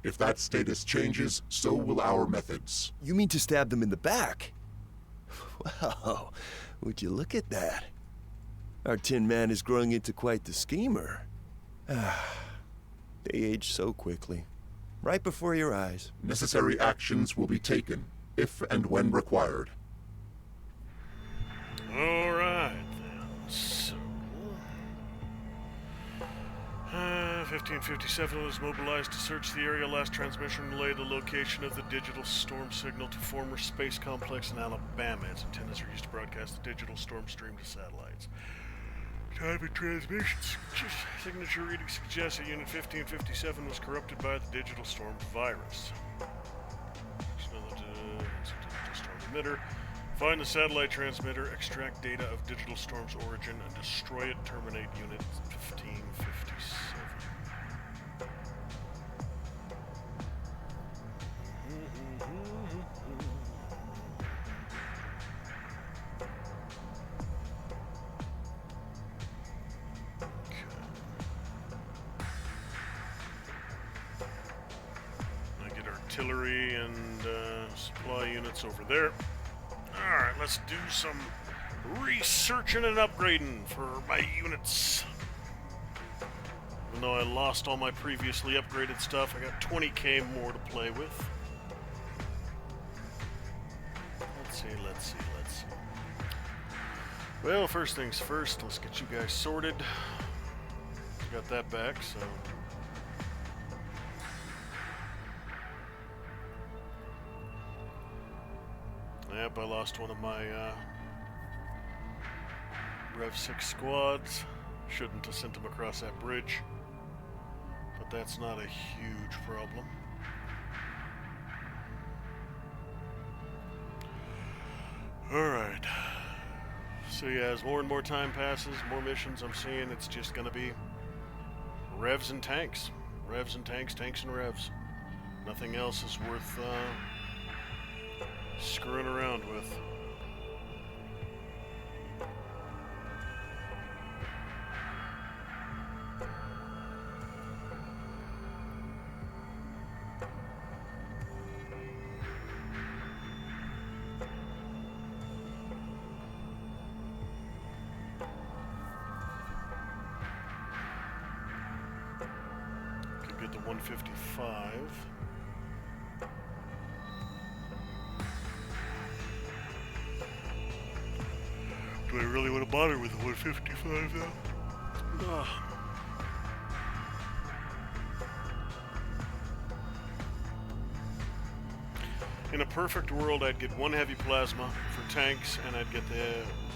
If that status changes, so will our methods. You mean to stab them in the back? Wow, would you look at that? Our Tin Man is growing into quite the schemer. They age so quickly. Right before your eyes. Necessary actions will be taken, if and when required. Alright, then. So... 1557 was mobilized to search the area. Last transmission relayed the location of the digital storm signal to former space complex in Alabama. Its antennas are used to broadcast the digital storm stream to satellites. Time of transmission signature reading suggests that Unit 1557 was corrupted by the digital storm virus. Storm emitter. Find the satellite transmitter, extract data of digital storm's origin, and destroy it. Terminate Unit 1557. Artillery and supply units over there. Alright, let's do some researching and upgrading for my units. Even though I lost all my previously upgraded stuff, I got 20k more to play with. Let's see. Well, first things first, let's get you guys sorted. Got that back, so... Yep, I lost one of my Rev 6 squads. Shouldn't have sent them across that bridge. But that's not a huge problem. Alright. So yeah, as more and more time passes, more missions I'm seeing, it's just gonna be revs and tanks. Revs and tanks, tanks and revs. Nothing else is worth screwing around with. Could get the 155. Do I really want to bother with the 155 though? Ugh. In a perfect world, I'd get one heavy plasma for tanks, and I'd get the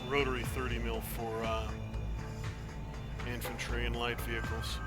rotary 30 mil for infantry and light vehicles.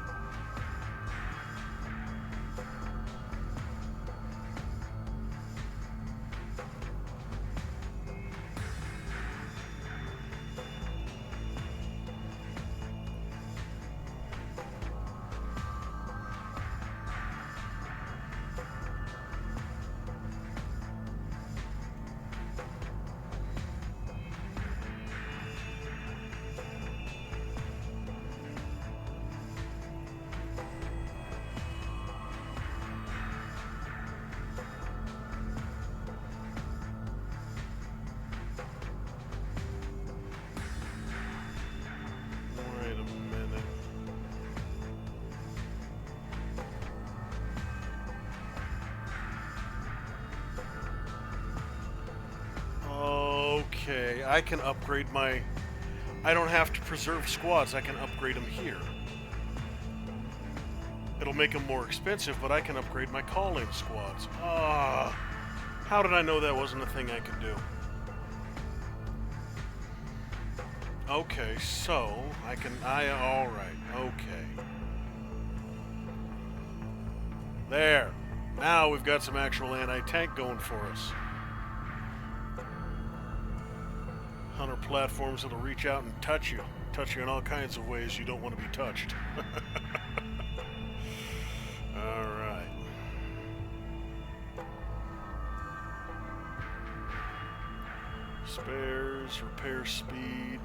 Okay, I can upgrade my... I don't have to preserve squads, I can upgrade them here. It'll make them more expensive, but I can upgrade my call-in squads. How did I know that wasn't a thing I could do? Okay, so, alright, okay. There. Now we've got some actual anti-tank going for us. Hunter platforms that'll reach out and touch you in all kinds of ways you don't want to be touched. repair speed.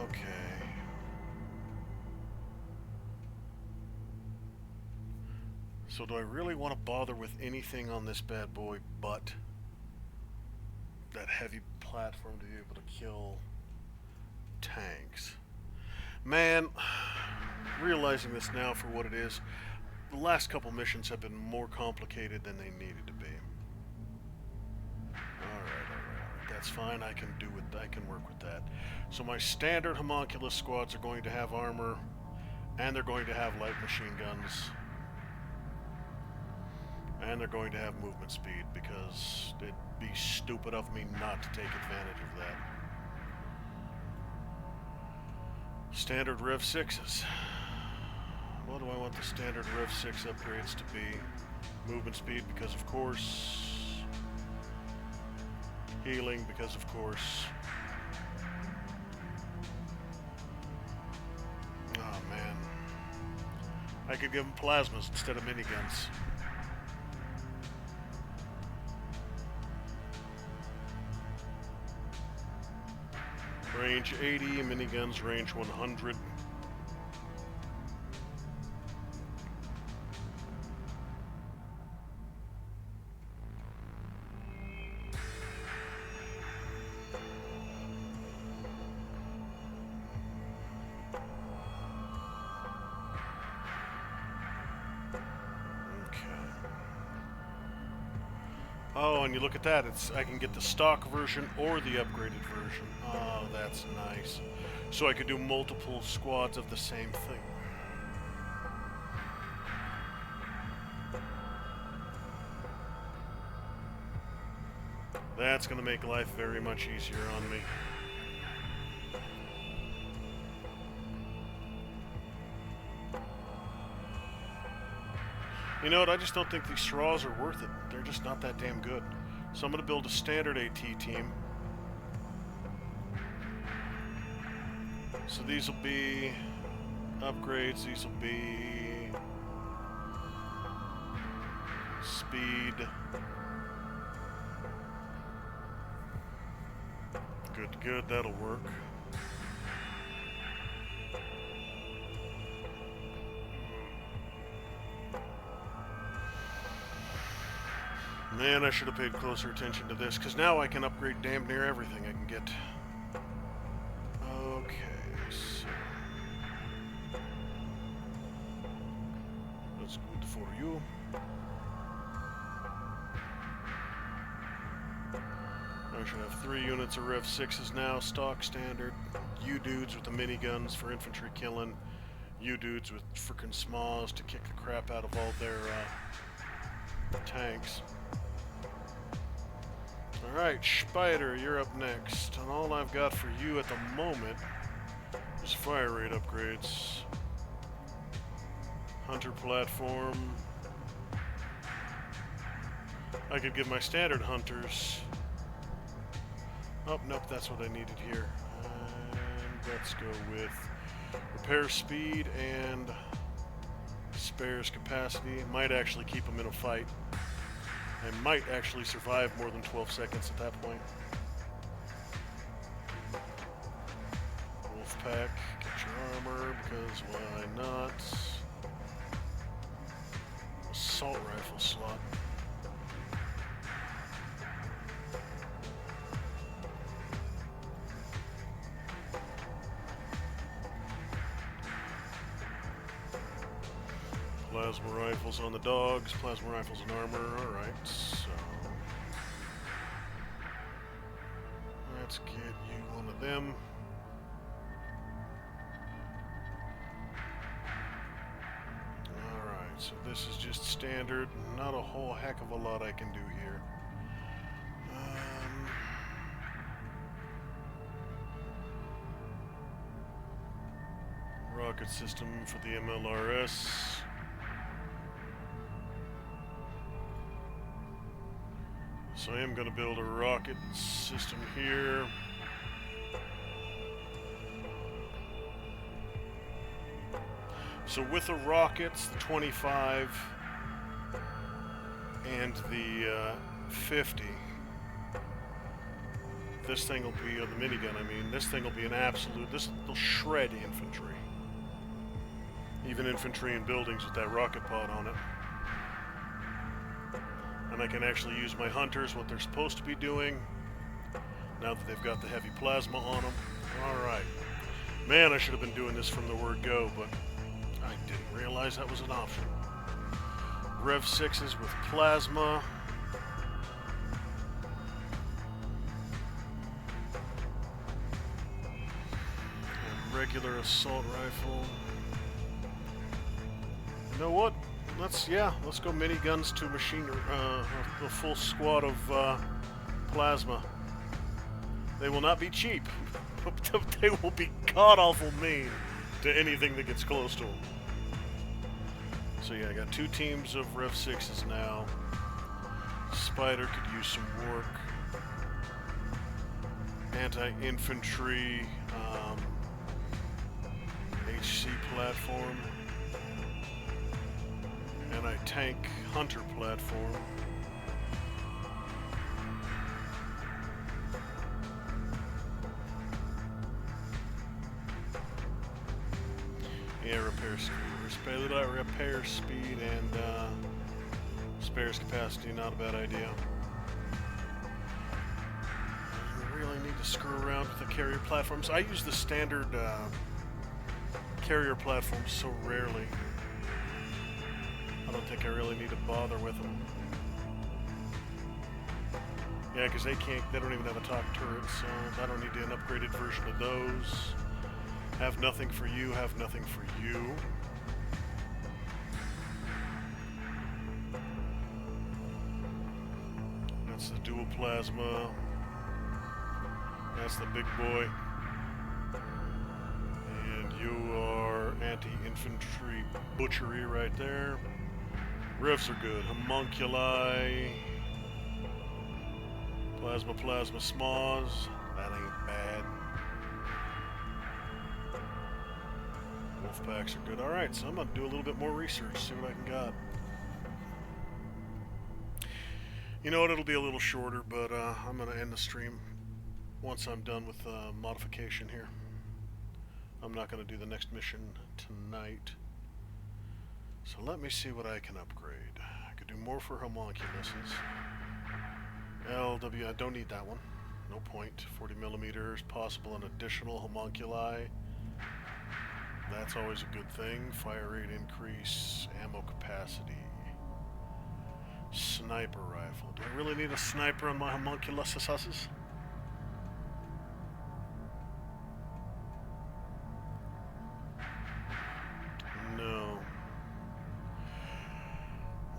Okay. So do I really want to bother with anything on this bad boy but that heavy platform to be able to kill tanks? Man, realizing this now for what it is, the last couple missions have been more complicated than they needed to be. Alright, that's fine. I can work with that. So my standard homunculus squads are going to have armor, and they're going to have light machine guns, and they're going to have movement speed, because it'd be stupid of me not to take advantage of that. Standard Rev 6s. What do I want the standard Rev 6 upgrades to be? Movement speed, because of course. Healing, because of course. Oh man. I could give them plasmas instead of miniguns. Range 80, miniguns range 100. Oh, and you look at that, I can get the stock version or the upgraded version. Oh, that's nice. So I could do multiple squads of the same thing. That's going to make life very much easier on me. You know what, I just don't think these straws are worth it. They're just not that damn good. So I'm going to build a standard AT team. So these will be upgrades, these will be speed. Good, that'll work. Man, I should have paid closer attention to this, because now I can upgrade damn near everything I can get. Okay, so... that's good for you. I should have 3 units of Rev 6s now, stock standard. You dudes with the miniguns for infantry killing. You dudes with frickin' smalls to kick the crap out of all their tanks. Alright, Spider, you're up next. And all I've got for you at the moment is fire rate upgrades. Hunter platform. I could give my standard hunters. Oh, nope, that's what I needed here. And let's go with repair speed and spares capacity. Might actually keep them in a fight. I might actually survive more than 12 seconds at that point. Wolfpack, get your armor, because why not? Assault rifle slot. Plasma rifles on the dogs, plasma rifles and armor, alright, so... let's get you one of them. Alright, so this is just standard, not a whole heck of a lot I can do here. Rocket system for the MLRS. So I am going to build a rocket system here. So with the rockets, the 25 and the 50, this thing will be, or the minigun, I mean, this thing will be an absolute, they'll shred infantry. Even infantry in buildings with that rocket pod on it. And I can actually use my hunters, what they're supposed to be doing, now that they've got the heavy plasma on them. Alright. Man, I should have been doing this from the word go, but I didn't realize that was an option. Rev 6s with plasma. And regular assault rifle. You know what? Let's go miniguns to machine, a full squad of plasma. They will not be cheap, but they will be god-awful mean to anything that gets close to them. So yeah, I got 2 teams of Rev 6s now. Spider could use some work. Anti-infantry, HC platform. Anti-tank hunter platform. Yeah, repair speed and spares capacity, not a bad idea. We really need to screw around with the carrier platforms. I use the standard carrier platforms so rarely. I don't think I really need to bother with them. Yeah, because they don't even have a top turret, so I don't need an upgraded version of those. Have nothing for you, have nothing for you. That's the dual plasma. That's the big boy. And you are anti-infantry butchery right there. Revs are good. Homunculi. Plasma smaws. That ain't bad. Wolf packs are good. Alright, so I'm going to do a little bit more research, see what I can got. You know what, it'll be a little shorter, but I'm going to end the stream once I'm done with modification here. I'm not going to do the next mission tonight. So let me see what I can upgrade. I could do more for homunculuses. LW, I don't need that one. No point. 40 millimeters, possible an additional homunculi. That's always a good thing. Fire rate increase, ammo capacity. Sniper rifle. Do I really need a sniper on my homunculuses? No.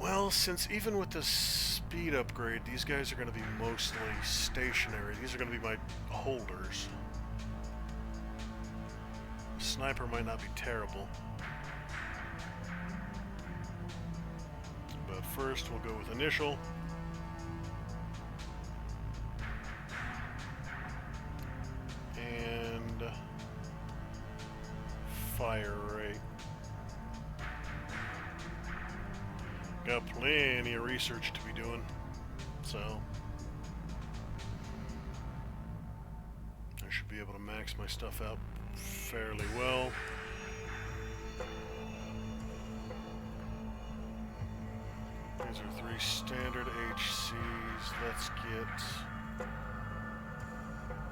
Well, since even with the speed upgrade, these guys are going to be mostly stationary. These are going to be my holders. Sniper might not be terrible. But first we'll go with initial. And fire rate. Got plenty of research to be doing, so I should be able to max my stuff out fairly well. These are 3 standard HCs. Let's get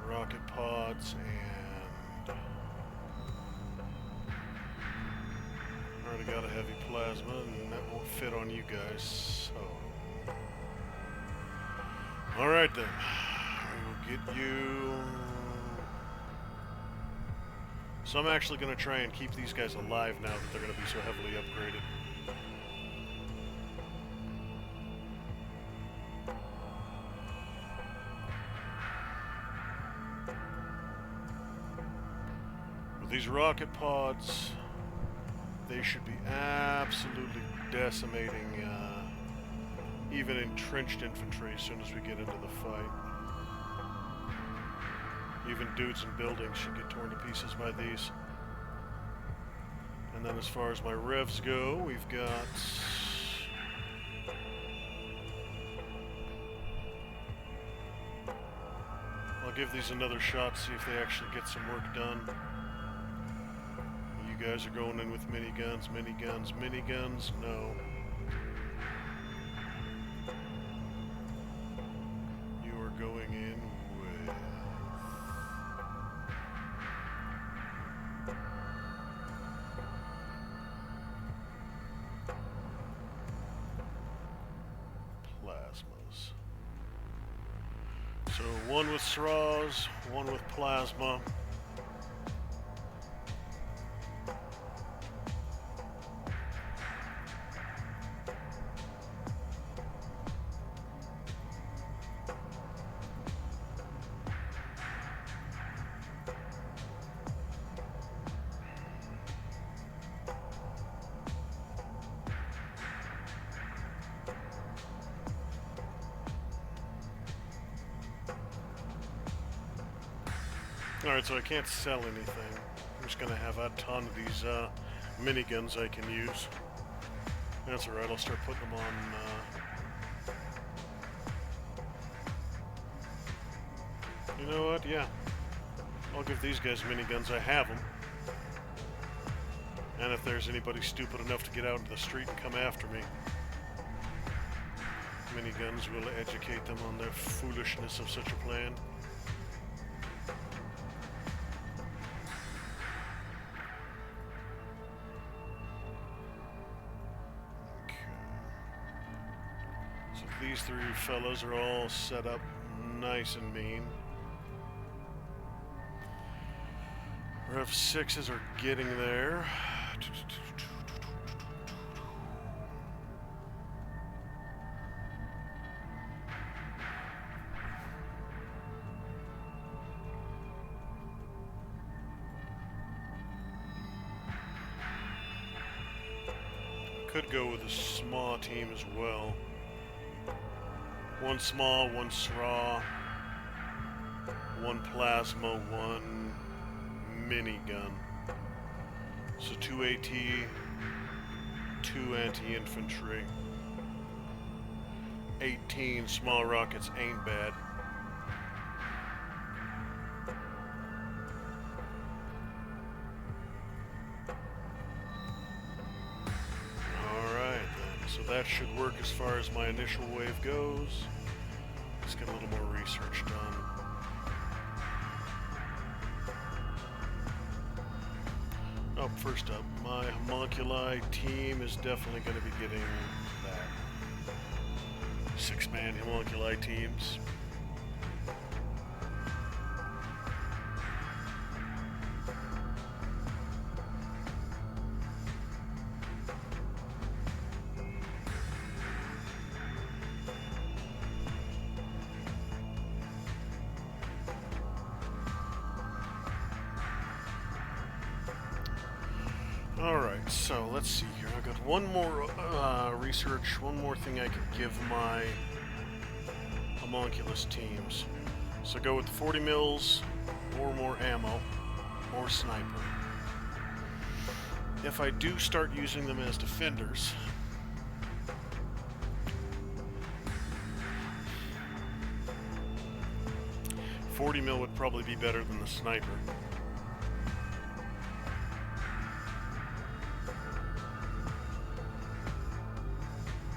rocket pods and already got a heavy plasma, and that won't fit on you guys. So, all right then, we will get you. So I'm actually going to try and keep these guys alive now that they're going to be so heavily upgraded. With these rocket pods, they should be absolutely decimating even entrenched infantry as soon as we get into the fight. Even dudes in buildings should get torn to pieces by these. And then as far as my revs go, we've got I'll give these another shot, see if they actually get some work done. You guys are going in with miniguns, miniguns, miniguns. No. You are going in with... plasmas. So one with straws, one with plasma. Alright, so I can't sell anything. I'm just gonna have a ton of these miniguns I can use. That's alright, I'll start putting them on... You know what? Yeah. I'll give these guys miniguns. I have them. And if there's anybody stupid enough to get out into the street and come after me, miniguns will educate them on the foolishness of such a plan. These three fellows are all set up nice and mean. Rev 6s are getting there. Could go with a small team as well. One small, one straw, one plasma, one minigun. So 2 AT, 2 anti-infantry. 18 small rockets ain't bad. Alright then, so that should work as far as my initial wave goes. Let's get a little more research done. Oh, first up, my homunculi team is definitely going to be getting that. 6-man homunculi teams. Alright, so let's see here. I've got one more research, one more thing I could give my homunculus teams. So go with the 40 mils, or more ammo, or sniper. If I do start using them as defenders, .40 mil would probably be better than the sniper.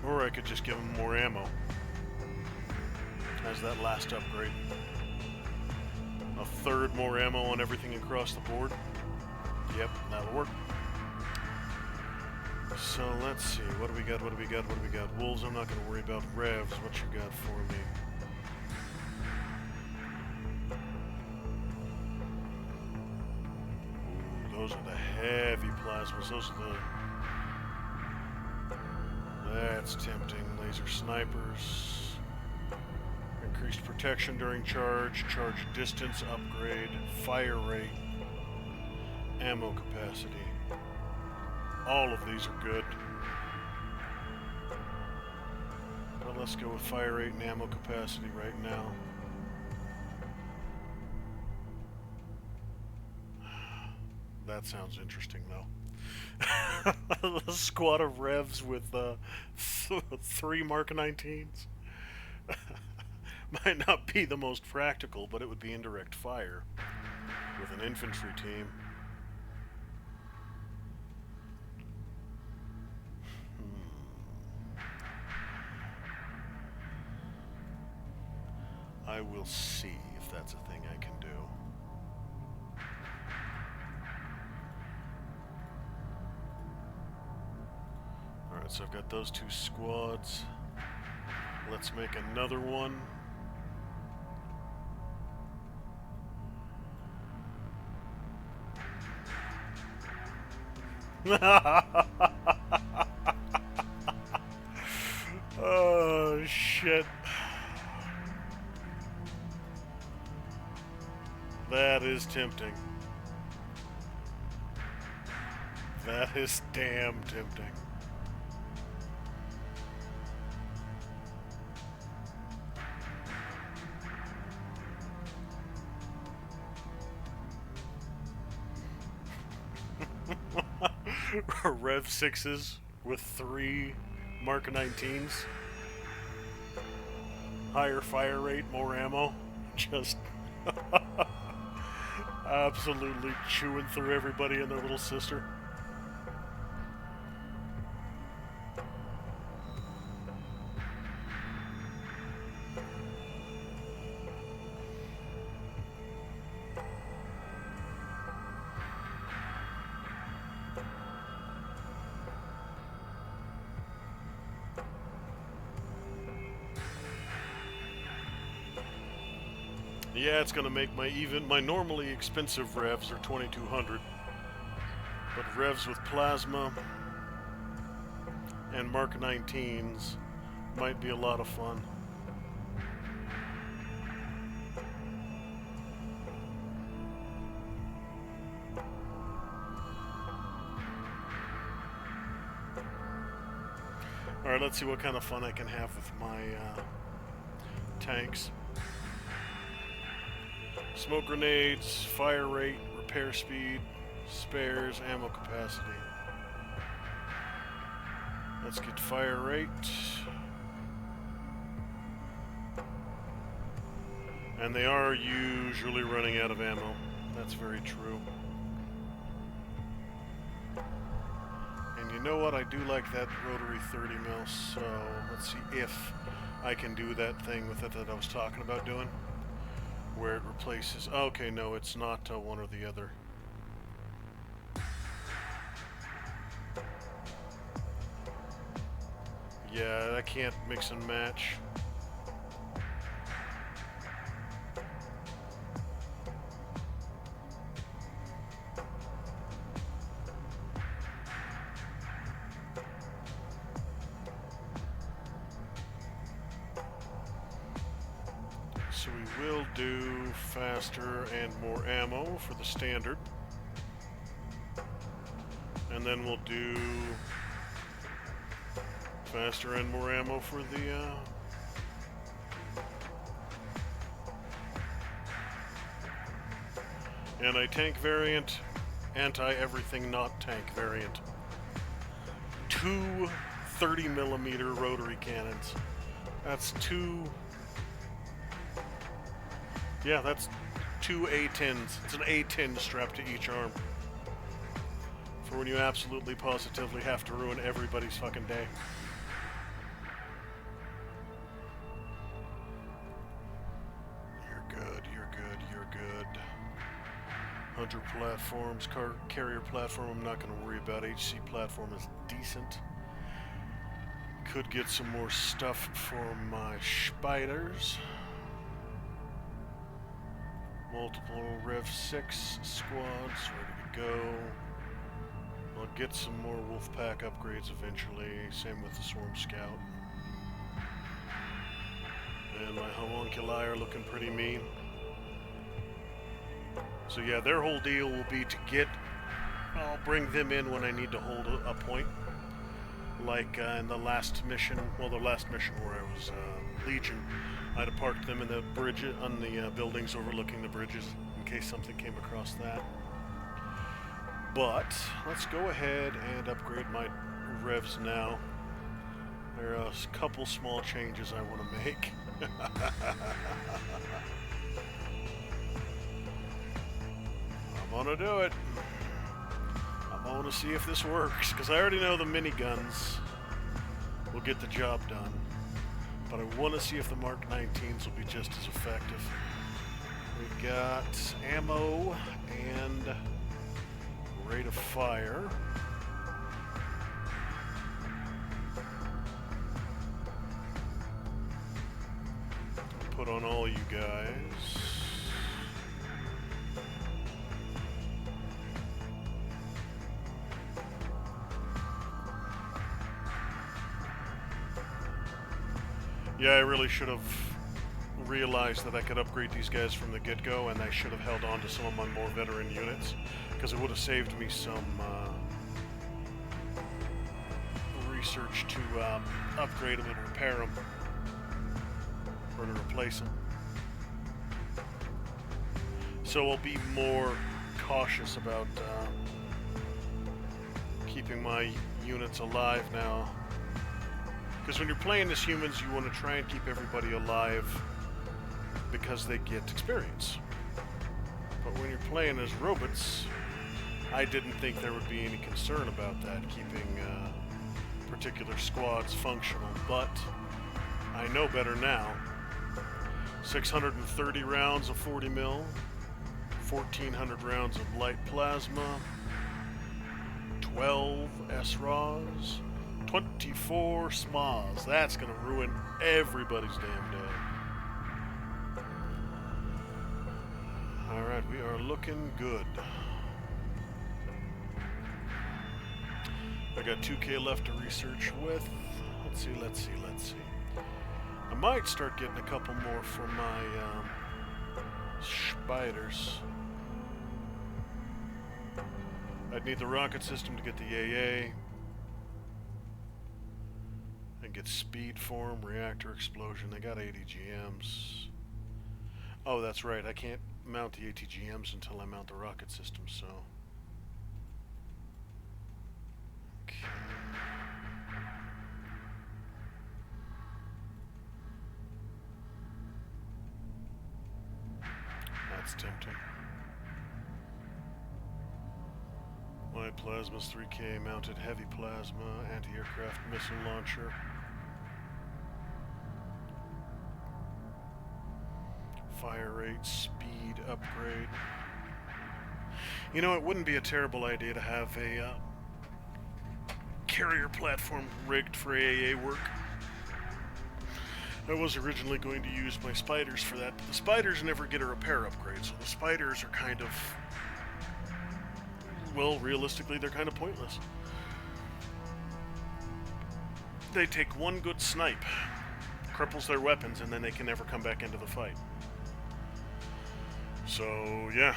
Or I could just give them more ammo as that last upgrade. A third more ammo on everything across the board. Yep, that'll work. So let's see, what do we got, what do we got, what do we got? Wolves, I'm not going to worry about. Revs, what you got for me? Ooh, those are the heavy plasmas, those are the... That's tempting. Laser snipers. Increased protection during charge. Charge distance upgrade. Fire rate. Ammo capacity. All of these are good. But let's go with fire rate and ammo capacity right now. That sounds interesting though. A squad of revs with 3 Mark 19s. Might not be the most practical, but it would be indirect fire with an infantry team. I will see if that's a thing I can do. Alright, so I've got those 2 squads. Let's make another one. Oh, shit. That is tempting. That is damn tempting. Rev 6s with 3 Mark 19s. Higher fire rate, more ammo. Just absolutely chewing through everybody and their little sister. Yeah, it's gonna make my normally expensive revs are 2200, but revs with plasma and Mark 19s might be a lot of fun. Alright, let's see what kind of fun I can have with my tanks. Smoke grenades, fire rate, repair speed, spares, ammo capacity. Let's get fire rate. And they are usually running out of ammo. That's very true. And you know what? I do like that rotary 30 mil, so let's see if I can do that thing with it that I was talking about doing. Where it replaces... Okay, no, it's not one or the other. Yeah, I can't mix and match. So we will do faster and more ammo for the standard. And then we'll do faster and more ammo for the anti-tank variant, anti-everything not tank variant. 2 30mm rotary cannons. That's 2... Yeah, that's 2 A-10s. It's an A-10 strapped to each arm. For when you absolutely positively have to ruin everybody's fucking day. You're good, you're good, you're good. Hunter platforms, carrier platform, I'm not going to worry about. HC platform is decent. Could get some more stuff for my spiders. Multiple Rev 6 squads ready to go. I'll get some more Wolfpack upgrades eventually. Same with the Swarm Scout. And my homunculi are looking pretty mean. So yeah, their whole deal will be to get... I'll bring them in when I need to hold a point. Like in the last mission, well, the last mission where I was Legion, I'd have parked them in the bridge, on the buildings overlooking the bridges, in case something came across that. But let's go ahead and upgrade my revs now. There are a couple small changes I want to make. I'm gonna do it. I'm gonna see if this works, because I already know the miniguns will get the job done. But I want to see if the Mark 19s will be just as effective. We've got ammo and rate of fire. Put on all you guys. Yeah, I really should have realized that I could upgrade these guys from the get-go, and I should have held on to some of my more veteran units, because it would have saved me some research to upgrade them and repair them, or to replace them. So I'll be more cautious about keeping my units alive now. Because when you're playing as humans, you want to try and keep everybody alive because they get experience. But when you're playing as robots, I didn't think there would be any concern about that, keeping particular squads functional. But I know better now. 630 rounds of 40 mil, 1,400 rounds of light plasma, 12 SRAs, 24 SMAs. That's going to ruin everybody's damn day. Alright, we are looking good. I got 2K left to research with. Let's see. I might start getting a couple more from my spiders. I'd need the rocket system to get the AA. And get speed for them, reactor explosion. They got ATGMs. Oh, that's right. I can't mount the ATGMs until I mount the rocket system, so. Okay. That's tempting. Light plasma's 3K, mounted heavy plasma, anti-aircraft missile launcher. Fire rate, speed upgrade. You know, it wouldn't be a terrible idea to have a carrier platform rigged for AAA work. I was originally going to use my spiders for that, but the spiders never get a repair upgrade, so the spiders are kind of, well, realistically, they're kind of pointless. They take one good snipe, cripples their weapons, and then they can never come back into the fight. So, yeah,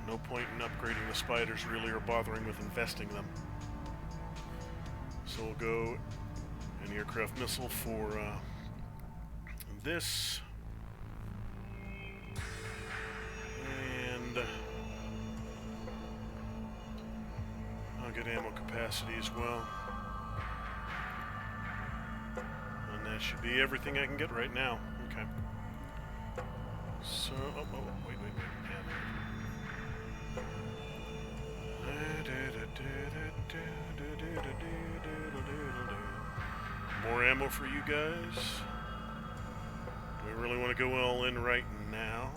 no point in upgrading the spiders, really, or bothering with investing them. So we'll go an aircraft missile for this. And I'll get ammo capacity as well. And that should be everything I can get right now. Okay. So, wait. More ammo for you guys. Do we really want to go all in right now?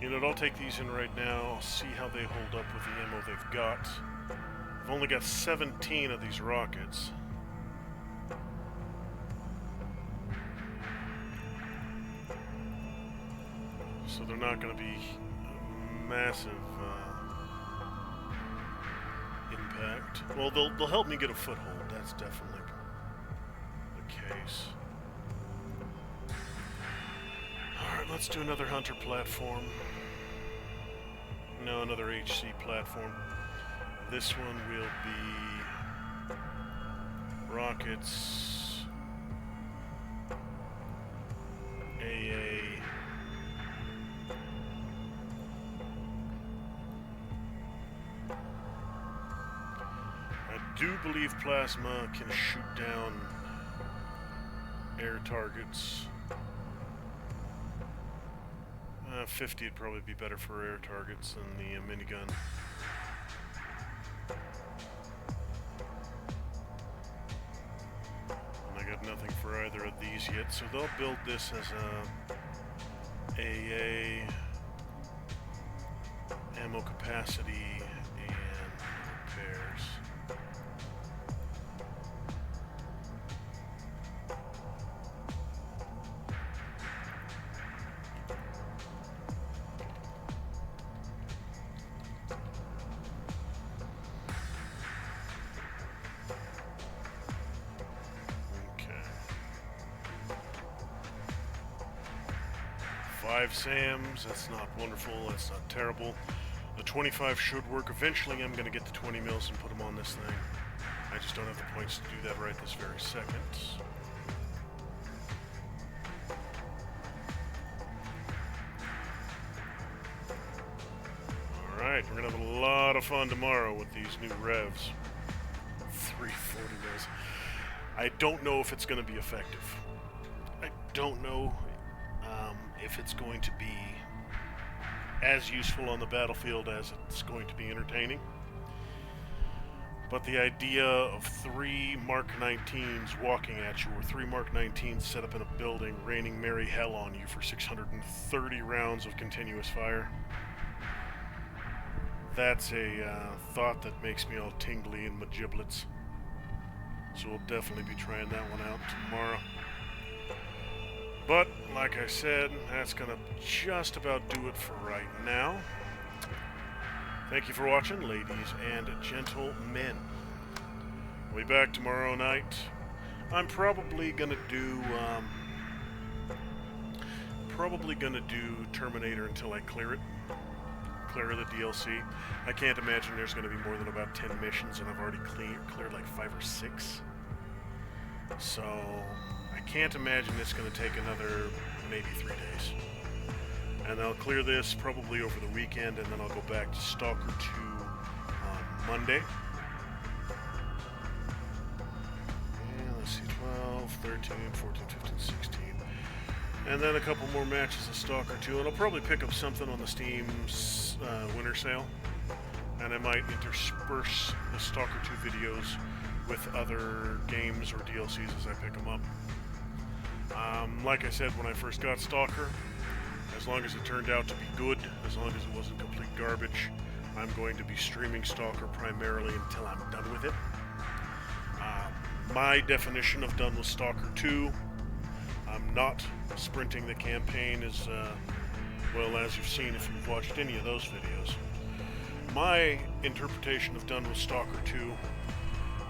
You know, I'll take these in right now. I'll see how they hold up with the ammo they've got. I've only got 17 of these rockets. So they're not going to be a massive impact. Well, they'll help me get a foothold. That's definitely the case. Alright, let's do another hunter platform. No, another HC platform. This one will be rockets, AA, do believe plasma can shoot down air targets. 50 would probably be better for air targets than the minigun. And I got nothing for either of these yet, so they'll build this as a AA ammo capacity and repairs. Five SAMs, that's not wonderful, that's not terrible. The 25 should work. Eventually I'm going to get the 20 mils and put them on this thing. I just don't have the points to do that right this very second. Alright, we're going to have a lot of fun tomorrow with these new revs. 340 mils. I don't know if it's going to be effective. I don't know if it's going to be as useful on the battlefield as it's going to be entertaining. But the idea of 3 Mark 19s walking at you, or 3 Mark 19s set up in a building, raining merry hell on you for 630 rounds of continuous fire, that's a thought that makes me all tingly in my giblets. So we'll definitely be trying that one out tomorrow. But, like I said, that's going to just about do it for right now. Thank you for watching, ladies and gentlemen. We'll be back tomorrow night. I'm probably going to do Terminator until I clear it. Clear the DLC. I can't imagine there's going to be more than about 10 missions, and I've already cleared like 5 or 6. So I can't imagine it's going to take another maybe 3 days. And I'll clear this probably over the weekend, and then I'll go back to Stalker 2 on Monday. And let's see, 12, 13, 14, 15, 16. And then a couple more matches of Stalker 2, and I'll probably pick up something on the Steam winter sale. And I might intersperse the Stalker 2 videos with other games or DLCs as I pick them up. Like I said when I first got Stalker, as long as it turned out to be good, as long as it wasn't complete garbage, I'm going to be streaming Stalker primarily until I'm done with it. My definition of done with Stalker 2, I'm not sprinting the campaign as well as you've seen if you've watched any of those videos. My interpretation of done with Stalker 2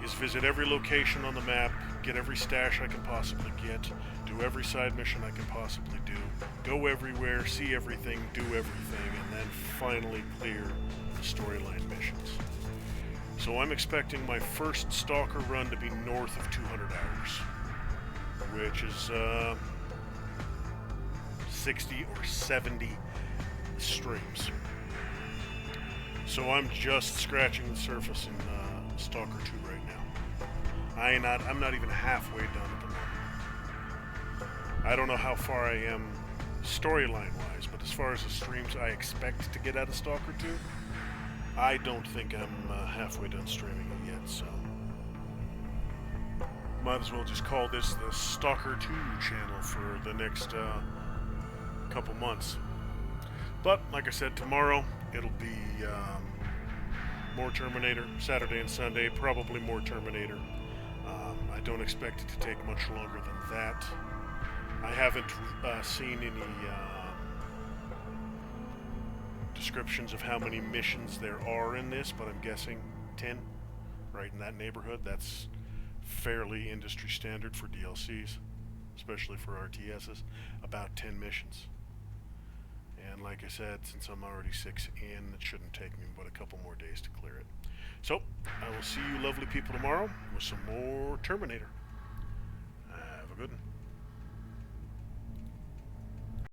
is visit every location on the map, get every stash I can possibly get, do every side mission I can possibly do, go everywhere, see everything, do everything, and then finally clear the storyline missions. So I'm expecting my first Stalker run to be north of 200 hours, which is 60 or 70 streams. So I'm just scratching the surface in Stalker 2 right now. I'm not even halfway done at the moment. I don't know how far I am storyline-wise, but as far as the streams I expect to get out of Stalker 2, I don't think I'm halfway done streaming it yet, so might as well just call this the Stalker 2 channel for the next couple months. But, like I said, tomorrow it'll be more Terminator. Saturday and Sunday, probably more Terminator. I don't expect it to take much longer than that. I haven't seen any descriptions of how many missions there are in this, but I'm guessing 10, right in that neighborhood. That's fairly industry standard for DLCs, especially for RTSs, about 10 missions. And like I said, since I'm already 6 in, it shouldn't take me but a couple more days to clear it. So, I will see you lovely people tomorrow with some more Terminator. Have a good one.